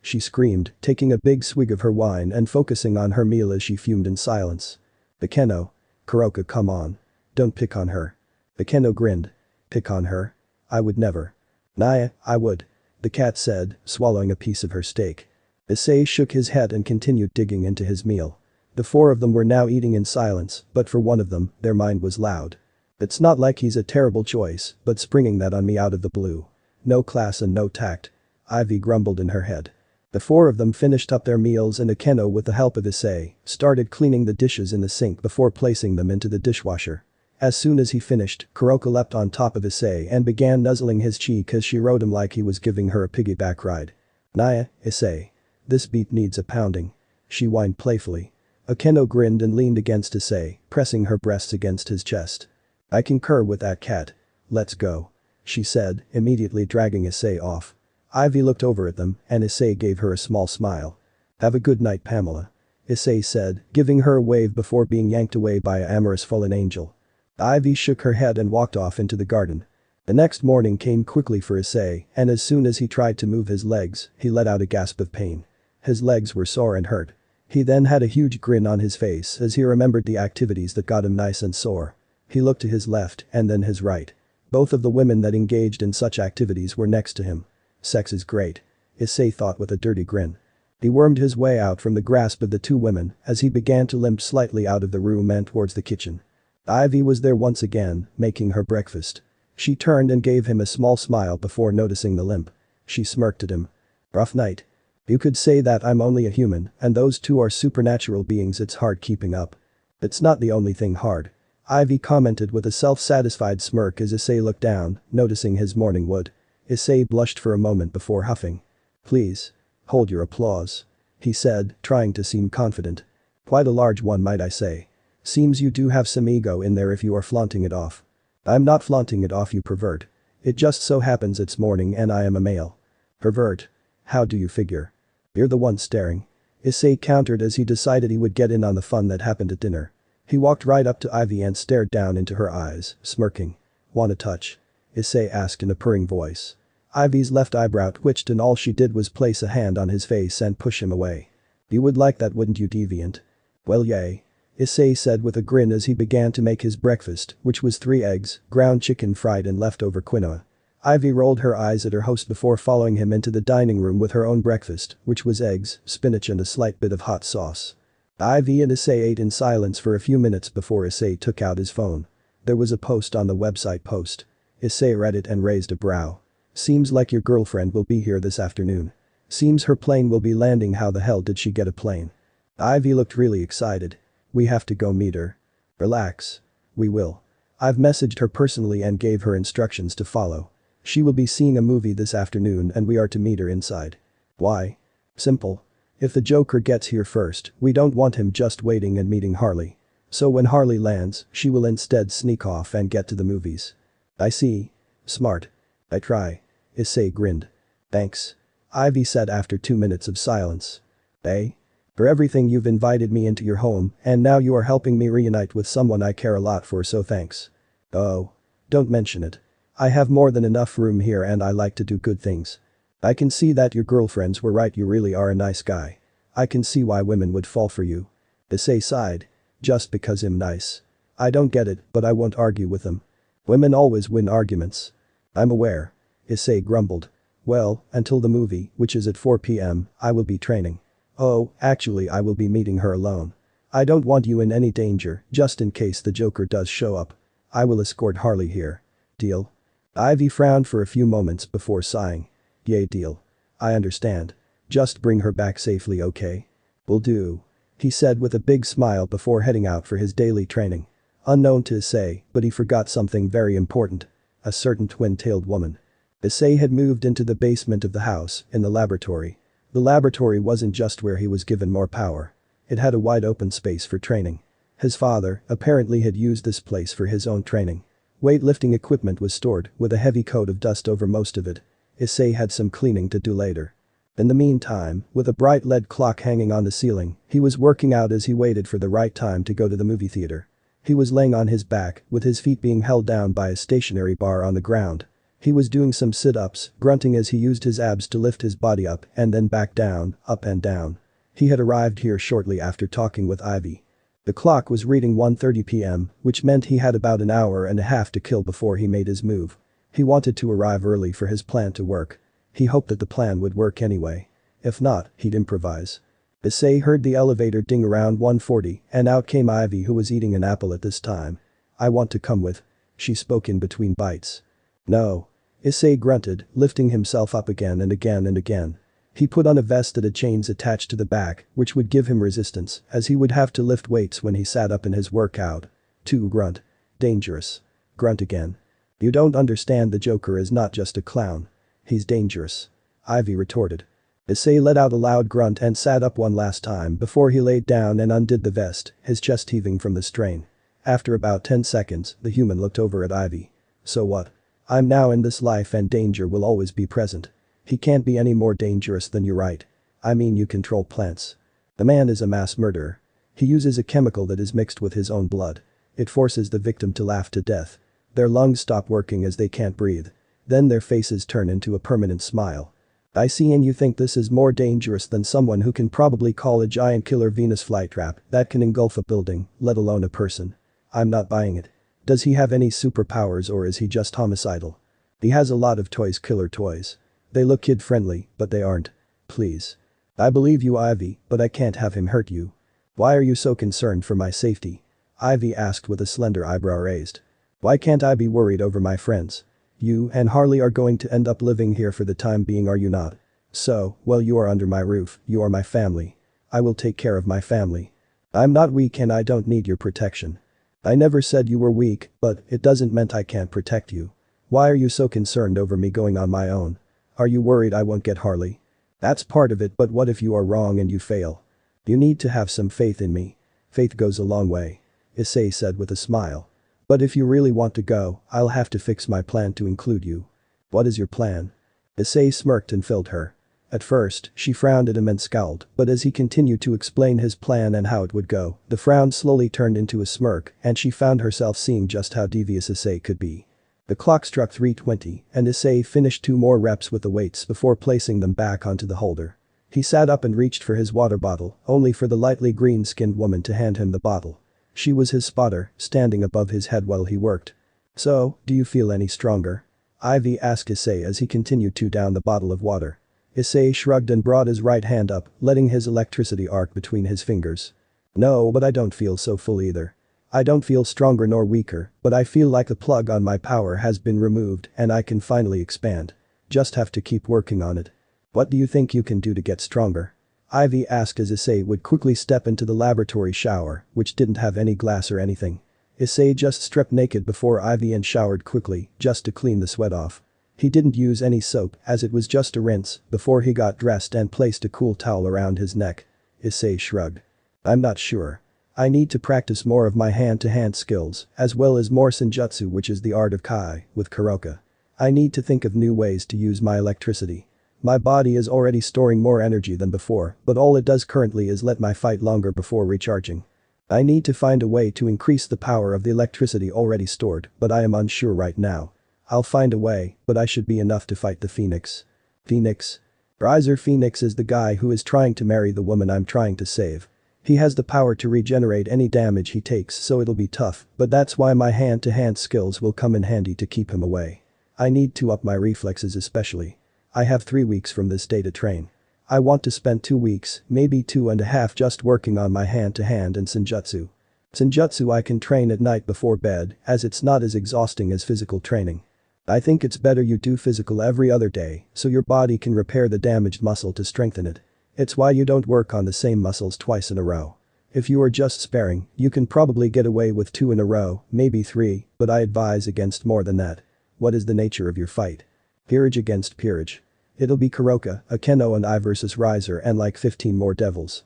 She screamed, taking a big swig of her wine and focusing on her meal as she fumed in silence. Akeno. Kuroka, come on. Don't pick on her. Akeno grinned. Pick on her? I would never. Naya, I would. The cat said, swallowing a piece of her steak. Issei shook his head and continued digging into his meal. The four of them were now eating in silence, but for one of them, their mind was loud. It's not like he's a terrible choice, but springing that on me out of the blue. No class and no tact. Ivy grumbled in her head. The four of them finished up their meals and Akeno, with the help of Issei, started cleaning the dishes in the sink before placing them into the dishwasher. As soon as he finished, Kuroka leapt on top of Issei and began nuzzling his cheek as she rode him like he was giving her a piggyback ride. Naya, Issei. This beat needs a pounding. She whined playfully. Akeno grinned and leaned against Issei, pressing her breasts against his chest. I concur with that cat. Let's go. She said, immediately dragging Issei off. Ivy looked over at them and Issei gave her a small smile. Have a good night, Pamela. Issei said, giving her a wave before being yanked away by a amorous fallen angel. Ivy shook her head and walked off into the garden. The next morning came quickly for Issei, and as soon as he tried to move his legs, he let out a gasp of pain. His legs were sore and hurt. He then had a huge grin on his face as he remembered the activities that got him nice and sore. He looked to his left and then his right. Both of the women that engaged in such activities were next to him. Sex is great. Issei thought with a dirty grin. He wormed his way out from the grasp of the two women as he began to limp slightly out of the room and towards the kitchen. Ivy was there once again, making her breakfast. She turned and gave him a small smile before noticing the limp. She smirked at him. Rough night. You could say that I'm only a human, and those two are supernatural beings. It's hard keeping up. It's not the only thing hard. Ivy commented with a self-satisfied smirk as Issei looked down, noticing his morning wood. Issei blushed for a moment before huffing. Please. Hold your applause. He said, trying to seem confident. Quite a large one, might I say. Seems you do have some ego in there if you are flaunting it off. I'm not flaunting it off, you pervert. It just so happens it's morning and I am a male. Pervert. How do you figure? You're the one staring. Issei countered as he decided he would get in on the fun that happened at dinner. He walked right up to Ivy and stared down into her eyes, smirking. Want a touch? Issei asked in a purring voice. Ivy's left eyebrow twitched and all she did was place a hand on his face and push him away. You would like that, wouldn't you, deviant? Well, yay. Issei said with a grin as he began to make his breakfast, which was 3 eggs, ground chicken fried and leftover quinoa. Ivy rolled her eyes at her host before following him into the dining room with her own breakfast, which was eggs, spinach and a slight bit of hot sauce. Ivy and Issei ate in silence for a few minutes before Issei took out his phone. There was a post on the website post. Issei read it and raised a brow. Seems like your girlfriend will be here this afternoon. Seems her plane will be landing. How the hell did she get a plane? Ivy looked really excited. We have to go meet her. Relax. We will. I've messaged her personally and gave her instructions to follow. She will be seeing a movie this afternoon and we are to meet her inside. Why? Simple. If the Joker gets here first, we don't want him just waiting and meeting Harley. So when Harley lands, she will instead sneak off and get to the movies. I see. Smart. I try. Issei grinned. Thanks. Ivy said after 2 minutes of silence. Eh? For everything you've invited me into your home, and now you are helping me reunite with someone I care a lot for, so thanks. Oh. Don't mention it. I have more than enough room here and I like to do good things. I can see that your girlfriends were right, you really are a nice guy. I can see why women would fall for you. Issei sighed. Just because I'm nice. I don't get it, but I won't argue with them. Women always win arguments. I'm aware. Issei grumbled. Well, until the movie, which is at 4 p.m, I will be training. Oh, actually I will be meeting her alone. I don't want you in any danger, just in case the Joker does show up. I will escort Harley here. Deal? Ivy frowned for a few moments before sighing. Yay, deal. I understand. Just bring her back safely, okay? Will do. He said with a big smile before heading out for his daily training. Unknown to Issei, but he forgot something very important. A certain twin-tailed woman. Issei had moved into the basement of the house, in the laboratory. The laboratory wasn't just where he was given more power. It had a wide open space for training. His father, apparently, had used this place for his own training. Weightlifting equipment was stored, with a heavy coat of dust over most of it. Issei had some cleaning to do later. In the meantime, with a bright LED clock hanging on the ceiling, he was working out as he waited for the right time to go to the movie theater. He was laying on his back, with his feet being held down by a stationary bar on the ground. He was doing some sit-ups, grunting as he used his abs to lift his body up and then back down, up and down. He had arrived here shortly after talking with Ivy. The clock was reading 1:30 p.m, which meant he had about an hour and a half to kill before he made his move. He wanted to arrive early for his plan to work. He hoped that the plan would work anyway. If not, he'd improvise. Issei heard the elevator ding around 1:40 and out came Ivy, who was eating an apple at this time. I want to come with. She spoke in between bites. No. Issei grunted, lifting himself up again and again and again. He put on a vest that had chains attached to the back, which would give him resistance, as he would have to lift weights when he sat up in his workout. Grunt. Dangerous. Grunt again. You don't understand, the Joker is not just a clown. He's dangerous. Ivy retorted. Issei let out a loud grunt and sat up one last time before he laid down and undid the vest, his chest heaving from the strain. After about 10 seconds, the human looked over at Ivy. So what? I'm now in this life and danger will always be present. He can't be any more dangerous than you, right? I mean, you control plants. The man is a mass murderer. He uses a chemical that is mixed with his own blood. It forces the victim to laugh to death. Their lungs stop working as they can't breathe. Then their faces turn into a permanent smile. I see, and you think this is more dangerous than someone who can probably call a giant killer Venus flytrap that can engulf a building, let alone a person. I'm not buying it. Does he have any superpowers or is he just homicidal? He has a lot of toys, killer toys. They look kid-friendly, but they aren't. Please. I believe you, Ivy, but I can't have him hurt you. Why are you so concerned for my safety? Ivy asked with a slender eyebrow raised. Why can't I be worried over my friends? You and Harley are going to end up living here for the time being, are you not? So, well, you are under my roof, you are my family. I will take care of my family. I'm not weak and I don't need your protection. I never said you were weak, but it doesn't mean I can't protect you. Why are you so concerned over me going on my own? Are you worried I won't get Harley? That's part of it, but what if you are wrong and you fail? You need to have some faith in me. Faith goes a long way. Issei said with a smile. But if you really want to go, I'll have to fix my plan to include you. What is your plan? Issei smirked and filled her. At first, she frowned at him and scowled, but as he continued to explain his plan and how it would go, the frown slowly turned into a smirk and she found herself seeing just how devious Issei could be. The clock struck 3:20 and Issei finished 2 more reps with the weights before placing them back onto the holder. He sat up and reached for his water bottle, only for the lightly green-skinned woman to hand him the bottle. She was his spotter, standing above his head while he worked. So, do you feel any stronger? Ivy asked Issei as he continued to down the bottle of water. Issei shrugged and brought his right hand up, letting his electricity arc between his fingers. No, but I don't feel so full either. I don't feel stronger nor weaker, but I feel like the plug on my power has been removed and I can finally expand. Just have to keep working on it. What do you think you can do to get stronger? Ivy asked as Issei would quickly step into the laboratory shower, which didn't have any glass or anything. Issei just stripped naked before Ivy and showered quickly, just to clean the sweat off. He didn't use any soap as it was just a rinse before he got dressed and placed a cool towel around his neck. Issei shrugged. I'm not sure. I need to practice more of my hand-to-hand skills as well as more senjutsu, which is the art of kai, with Kuroka. I need to think of new ways to use my electricity. My body is already storing more energy than before, but all it does currently is let my fight longer before recharging. I need to find a way to increase the power of the electricity already stored, but I am unsure right now. I'll find a way, but I should be enough to fight the Phoenix. Phoenix? Riser Phoenix is the guy who is trying to marry the woman I'm trying to save. He has the power to regenerate any damage he takes, so it'll be tough, but that's why my hand-to-hand skills will come in handy to keep him away. I need to up my reflexes especially. I have 3 weeks from this day to train. I want to spend 2 weeks, maybe 2.5 just working on my hand-to-hand and senjutsu. Senjutsu I can train at night before bed as it's not as exhausting as physical training. I think it's better you do physical every other day so your body can repair the damaged muscle to strengthen it. It's why you don't work on the same muscles twice in a row. If you are just sparring, you can probably get away with 2 in a row, maybe 3, but I advise against more than that. What is the nature of your fight? Peerage against peerage. It'll be Kuroka, Akeno and I versus Riser and like 15 more devils.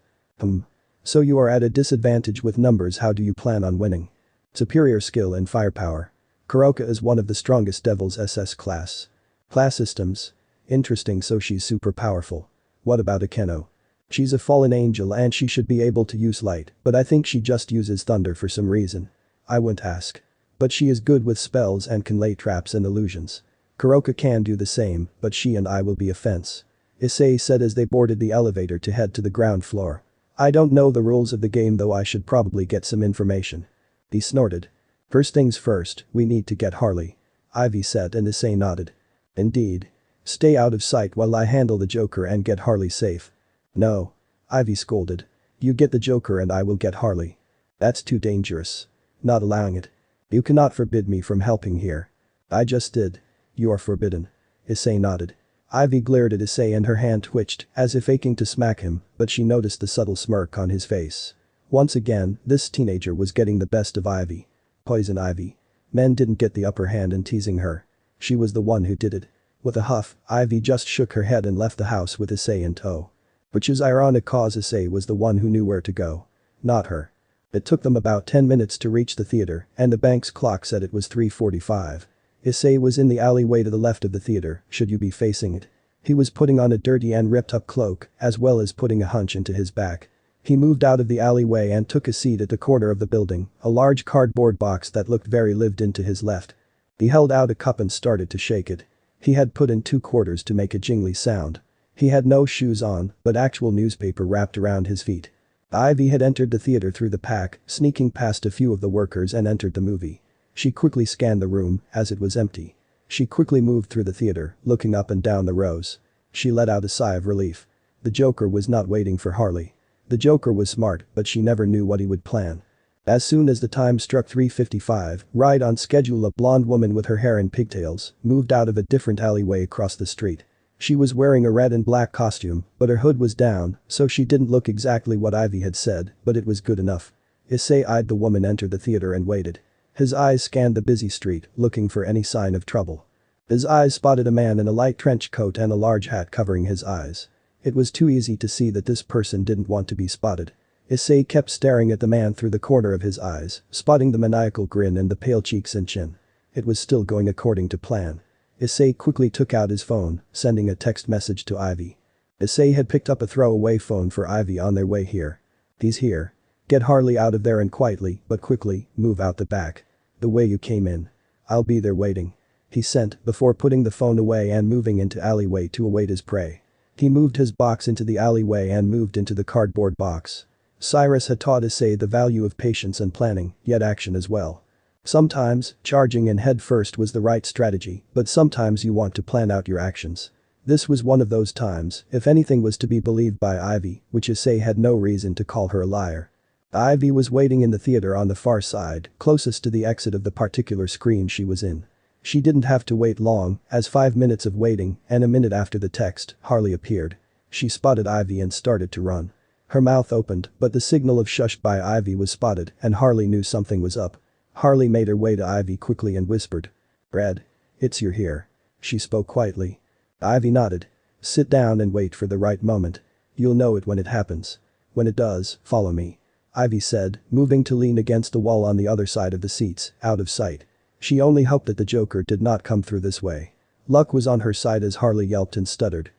So you are at a disadvantage with numbers. How do you plan on winning? Superior skill and firepower. Kuroka is one of the strongest devils SS class. Class systems. Interesting, so she's super powerful. What about Akeno? She's a fallen angel and she should be able to use light, but I think she just uses thunder for some reason. I wouldn't ask. But she is good with spells and can lay traps and illusions. Kuroka can do the same, but she and I will be a fence. Issei said as they boarded the elevator to head to the ground floor. I don't know the rules of the game, though I should probably get some information. He snorted. First things first, we need to get Harley. Ivy said and Issei nodded. Indeed. Stay out of sight while I handle the Joker and get Harley safe. No. Ivy scolded. You get the Joker and I will get Harley. That's too dangerous. Not allowing it. You cannot forbid me from helping here. I just did. You are forbidden. Issei nodded. Ivy glared at Issei and her hand twitched as if aching to smack him, but she noticed the subtle smirk on his face. Once again, this teenager was getting the best of Ivy. Poison Ivy. Men didn't get the upper hand in teasing her. She was the one who did it. With a huff, Ivy just shook her head and left the house with Issei in tow. Which is ironic cause Issei was the one who knew where to go. Not her. It took them about 10 minutes to reach the theater and the bank's clock said it was 3:45. Issei was in the alleyway to the left of the theater, should you be facing it. He was putting on a dirty and ripped up cloak as well as putting a hunch into his back. He moved out of the alleyway and took a seat at the corner of the building, a large cardboard box that looked very lived in to his left. He held out a cup and started to shake it. He had put in 2 quarters to make a jingly sound. He had no shoes on, but actual newspaper wrapped around his feet. Ivy had entered the theater through the pack, sneaking past a few of the workers and entered the movie. She quickly scanned the room as it was empty. She quickly moved through the theater, looking up and down the rows. She let out a sigh of relief. The Joker was not waiting for Harley. The Joker was smart, but she never knew what he would plan. As soon as the time struck 3:55, right on schedule, a blonde woman with her hair in pigtails moved out of a different alleyway across the street. She was wearing a red and black costume, but her hood was down, so she didn't look exactly what Ivy had said, but it was good enough. Issei eyed the woman enter the theater and waited. His eyes scanned the busy street, looking for any sign of trouble. His eyes spotted a man in a light trench coat and a large hat covering his eyes. It was too easy to see that this person didn't want to be spotted. Issei kept staring at the man through the corner of his eyes, spotting the maniacal grin and the pale cheeks and chin. It was still going according to plan. Issei quickly took out his phone, sending a text message to Ivy. Issei had picked up a throwaway phone for Ivy on their way here. He's here. Get Harley out of there and quietly, but quickly, move out the back. The way you came in. I'll be there waiting. He sent before putting the phone away and moving into alleyway to await his prey. He moved his box into the alleyway and moved into the cardboard box. Cyrus had taught Issei the value of patience and planning, yet action as well. Sometimes, charging in head first was the right strategy, but sometimes you want to plan out your actions. This was one of those times, if anything was to be believed by Ivy, which Issei had no reason to call her a liar. Ivy was waiting in the theater on the far side, closest to the exit of the particular screen she was in. She didn't have to wait long, as 5 minutes of waiting, and a minute after the text, Harley appeared. She spotted Ivy and started to run. Her mouth opened, but the signal of shush by Ivy was spotted and Harley knew something was up. Harley made her way to Ivy quickly and whispered. Red. It's you're here. she spoke quietly. Ivy nodded. Sit down and wait for the right moment. You'll know it when it happens. When it does, follow me. Ivy said, moving to lean against the wall on the other side of the seats, out of sight. She only hoped that the Joker did not come through this way. Luck was on her side as Harley yelped and stuttered.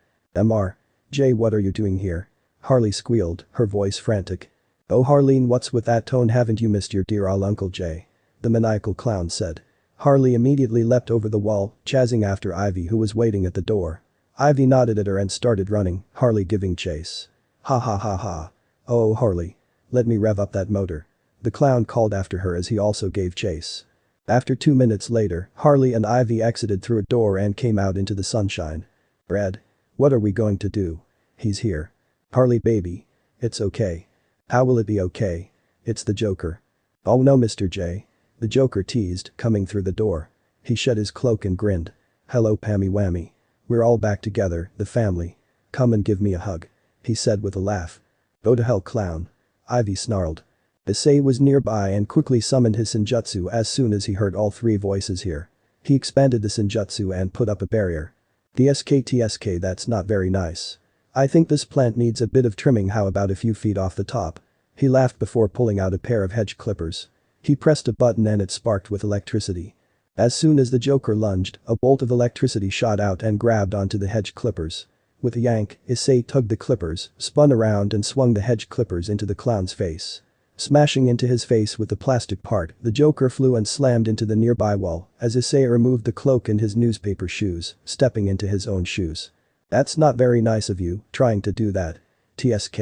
Jay, what are you doing here? Harley squealed, her voice frantic. Oh Harleen, what's with that tone, haven't you missed your dear old Uncle Jay? The maniacal clown said. Harley immediately leapt over the wall, chasing after Ivy who was waiting at the door. Ivy nodded at her and started running, Harley giving chase. Ha ha ha ha. Oh Harley. Let me rev up that motor. The clown called after her as he also gave chase. After 2 minutes later, Harley and Ivy exited through a door and came out into the sunshine. Red. What are we going to do? He's here. Harley baby. It's okay. How will it be okay? It's the Joker. Oh no Mr. J. The Joker teased, coming through the door. He shed his cloak and grinned. Hello Pammy Whammy. We're all back together, the family. Come and give me a hug. He said with a laugh. Go to hell clown. Ivy snarled. Issei was nearby and quickly summoned his senjutsu as soon as he heard all three voices here. He expanded the senjutsu and put up a barrier. TSK, that's not very nice. I think this plant needs a bit of trimming, how about a few feet off the top? He laughed before pulling out a pair of hedge clippers. He pressed a button and it sparked with electricity. As soon as the Joker lunged, a bolt of electricity shot out and grabbed onto the hedge clippers. With a yank, Issei tugged the clippers, spun around and swung the hedge clippers into the clown's face. Smashing into his face with the plastic part, the Joker flew and slammed into the nearby wall as Issei removed the cloak and his newspaper shoes, stepping into his own shoes. That's not very nice of you, trying to do that. TSK.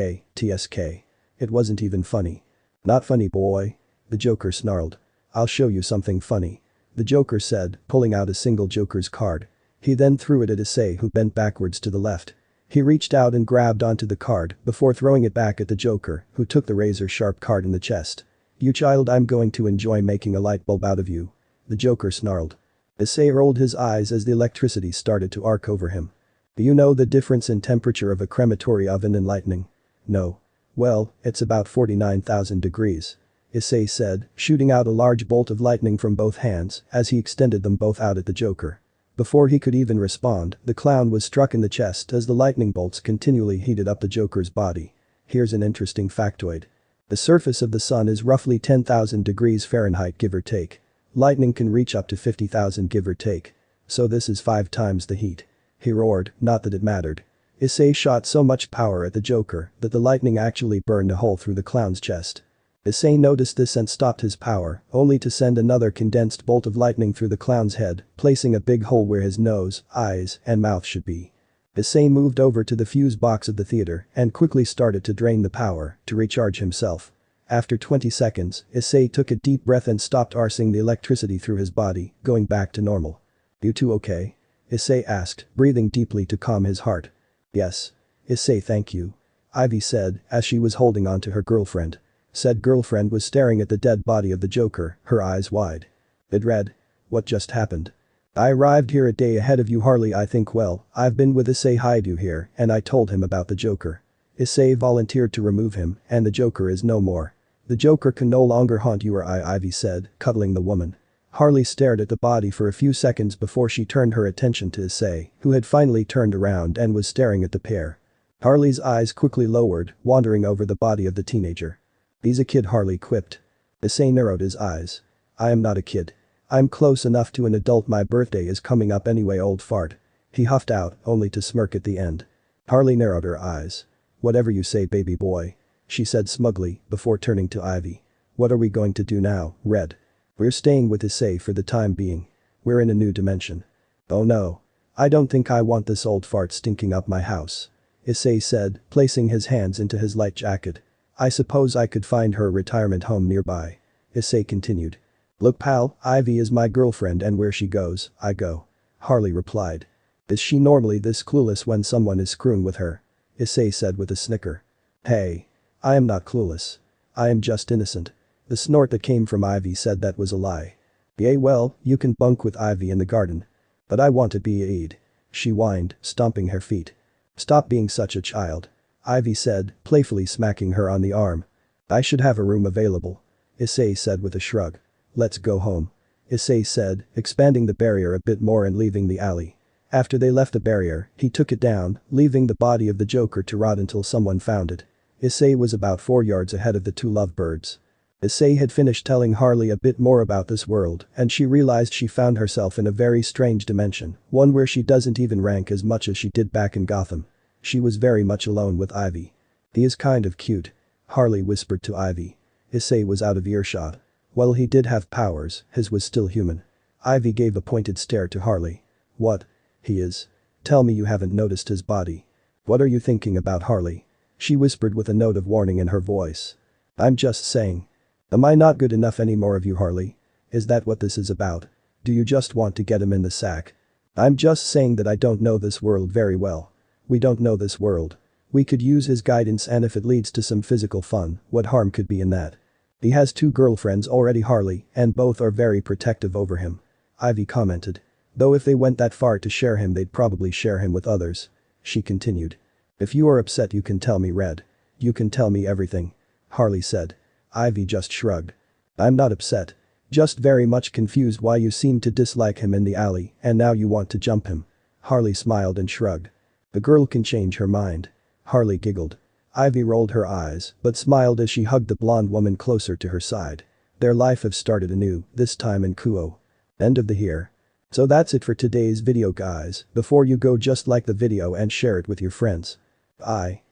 It wasn't even funny. Not funny boy. The Joker snarled. I'll show you something funny. The Joker said, pulling out a single Joker's card. He then threw it at Issei who bent backwards to the left. He reached out and grabbed onto the card before throwing it back at the Joker, who took the razor-sharp card in the chest. You child, I'm going to enjoy making a light bulb out of you. The Joker snarled. Issei rolled his eyes as the electricity started to arc over him. Do you know the difference in temperature of a crematory oven and lightning? No. Well, it's about 49,000 degrees. Issei said, shooting out a large bolt of lightning from both hands as he extended them both out at the Joker. Before he could even respond, the clown was struck in the chest as the lightning bolts continually heated up the Joker's body. Here's an interesting factoid. The surface of the sun is roughly 10,000 degrees Fahrenheit give or take. Lightning can reach up to 50,000 give or take. So this is 5 times the heat. He roared, not that it mattered. Issei shot so much power at the Joker that the lightning actually burned a hole through the clown's chest. Issei noticed this and stopped his power, only to send another condensed bolt of lightning through the clown's head, placing a big hole where his nose, eyes, and mouth should be. Issei moved over to the fuse box of the theater and quickly started to drain the power to recharge himself. After 20 seconds, Issei took a deep breath and stopped arsing the electricity through his body, going back to normal. You two okay? Issei asked, breathing deeply to calm his heart. Yes. Issei, thank you. Ivy said as she was holding on to her girlfriend. Said girlfriend was staring at the dead body of the Joker, her eyes wide. It read. What just happened? I arrived here a day ahead of you Harley I think well, I've been with Issei Haidu here and I told him about the Joker. Issei volunteered to remove him and the Joker is no more. The Joker can no longer haunt you or Ivy said, cuddling the woman. Harley stared at the body for a few seconds before she turned her attention to Issei, who had finally turned around and was staring at the pair. Harley's eyes quickly lowered, wandering over the body of the teenager. He's a kid Harley quipped. Issei narrowed his eyes. I am not a kid. I'm close enough to an adult my birthday is coming up anyway old fart. He huffed out, only to smirk at the end. Harley narrowed her eyes. Whatever you say baby boy. She said smugly, before turning to Ivy. What are we going to do now, Red? We're staying with Issei for the time being. We're in a new dimension. Oh no. I don't think I want this old fart stinking up my house. Issei said, placing his hands into his light jacket. I suppose I could find her a retirement home nearby. Issei continued. Look pal, Ivy is my girlfriend and where she goes, I go. Harley replied. Is she normally this clueless when someone is screwing with her? Issei said with a snicker. Hey. I am not clueless. I am just innocent. The snort that came from Ivy said that was a lie. Yeah well, you can bunk with Ivy in the garden. But I want to be Aid. She whined, stomping her feet. Stop being such a child. Ivy said, playfully smacking her on the arm. I should have a room available. Issei said with a shrug. Let's go home. Issei said, expanding the barrier a bit more and leaving the alley. After they left the barrier, he took it down, leaving the body of the Joker to rot until someone found it. Issei was about 4 yards ahead of the two lovebirds. Issei had finished telling Harley a bit more about this world, and she realized she found herself in a very strange dimension, one where she doesn't even rank as much as she did back in Gotham. She was very much alone with Ivy. "He is kind of cute," Harley whispered to Ivy. Issei was out of earshot. While he did have powers, his was still human. Ivy gave a pointed stare to Harley. "What? He is? Tell me you haven't noticed his body. What are you thinking about, Harley?" She whispered with a note of warning in her voice. "I'm just saying. Am I not good enough anymore of you, Harley? Is that what this is about? Do you just want to get him in the sack?" "I'm just saying that I don't know this world very well. We don't know this world. We could use his guidance, and if it leads to some physical fun, what harm could be in that? He has 2 girlfriends already, Harley, and both are very protective over him," Ivy commented. "Though if they went that far to share him, they'd probably share him with others," she continued. "If you are upset, you can tell me, Red. You can tell me everything," Harley said. Ivy just shrugged. "I'm not upset. Just very much confused why you seem to dislike him in the alley and now you want to jump him." Harley smiled and shrugged. "The girl can change her mind." Harley giggled. Ivy rolled her eyes but smiled as she hugged the blonde woman closer to her side. Their life have started anew, this time in Kuo. End of the here. So that's it for today's video, guys. Before you go, just like the video and share it with your friends. Bye.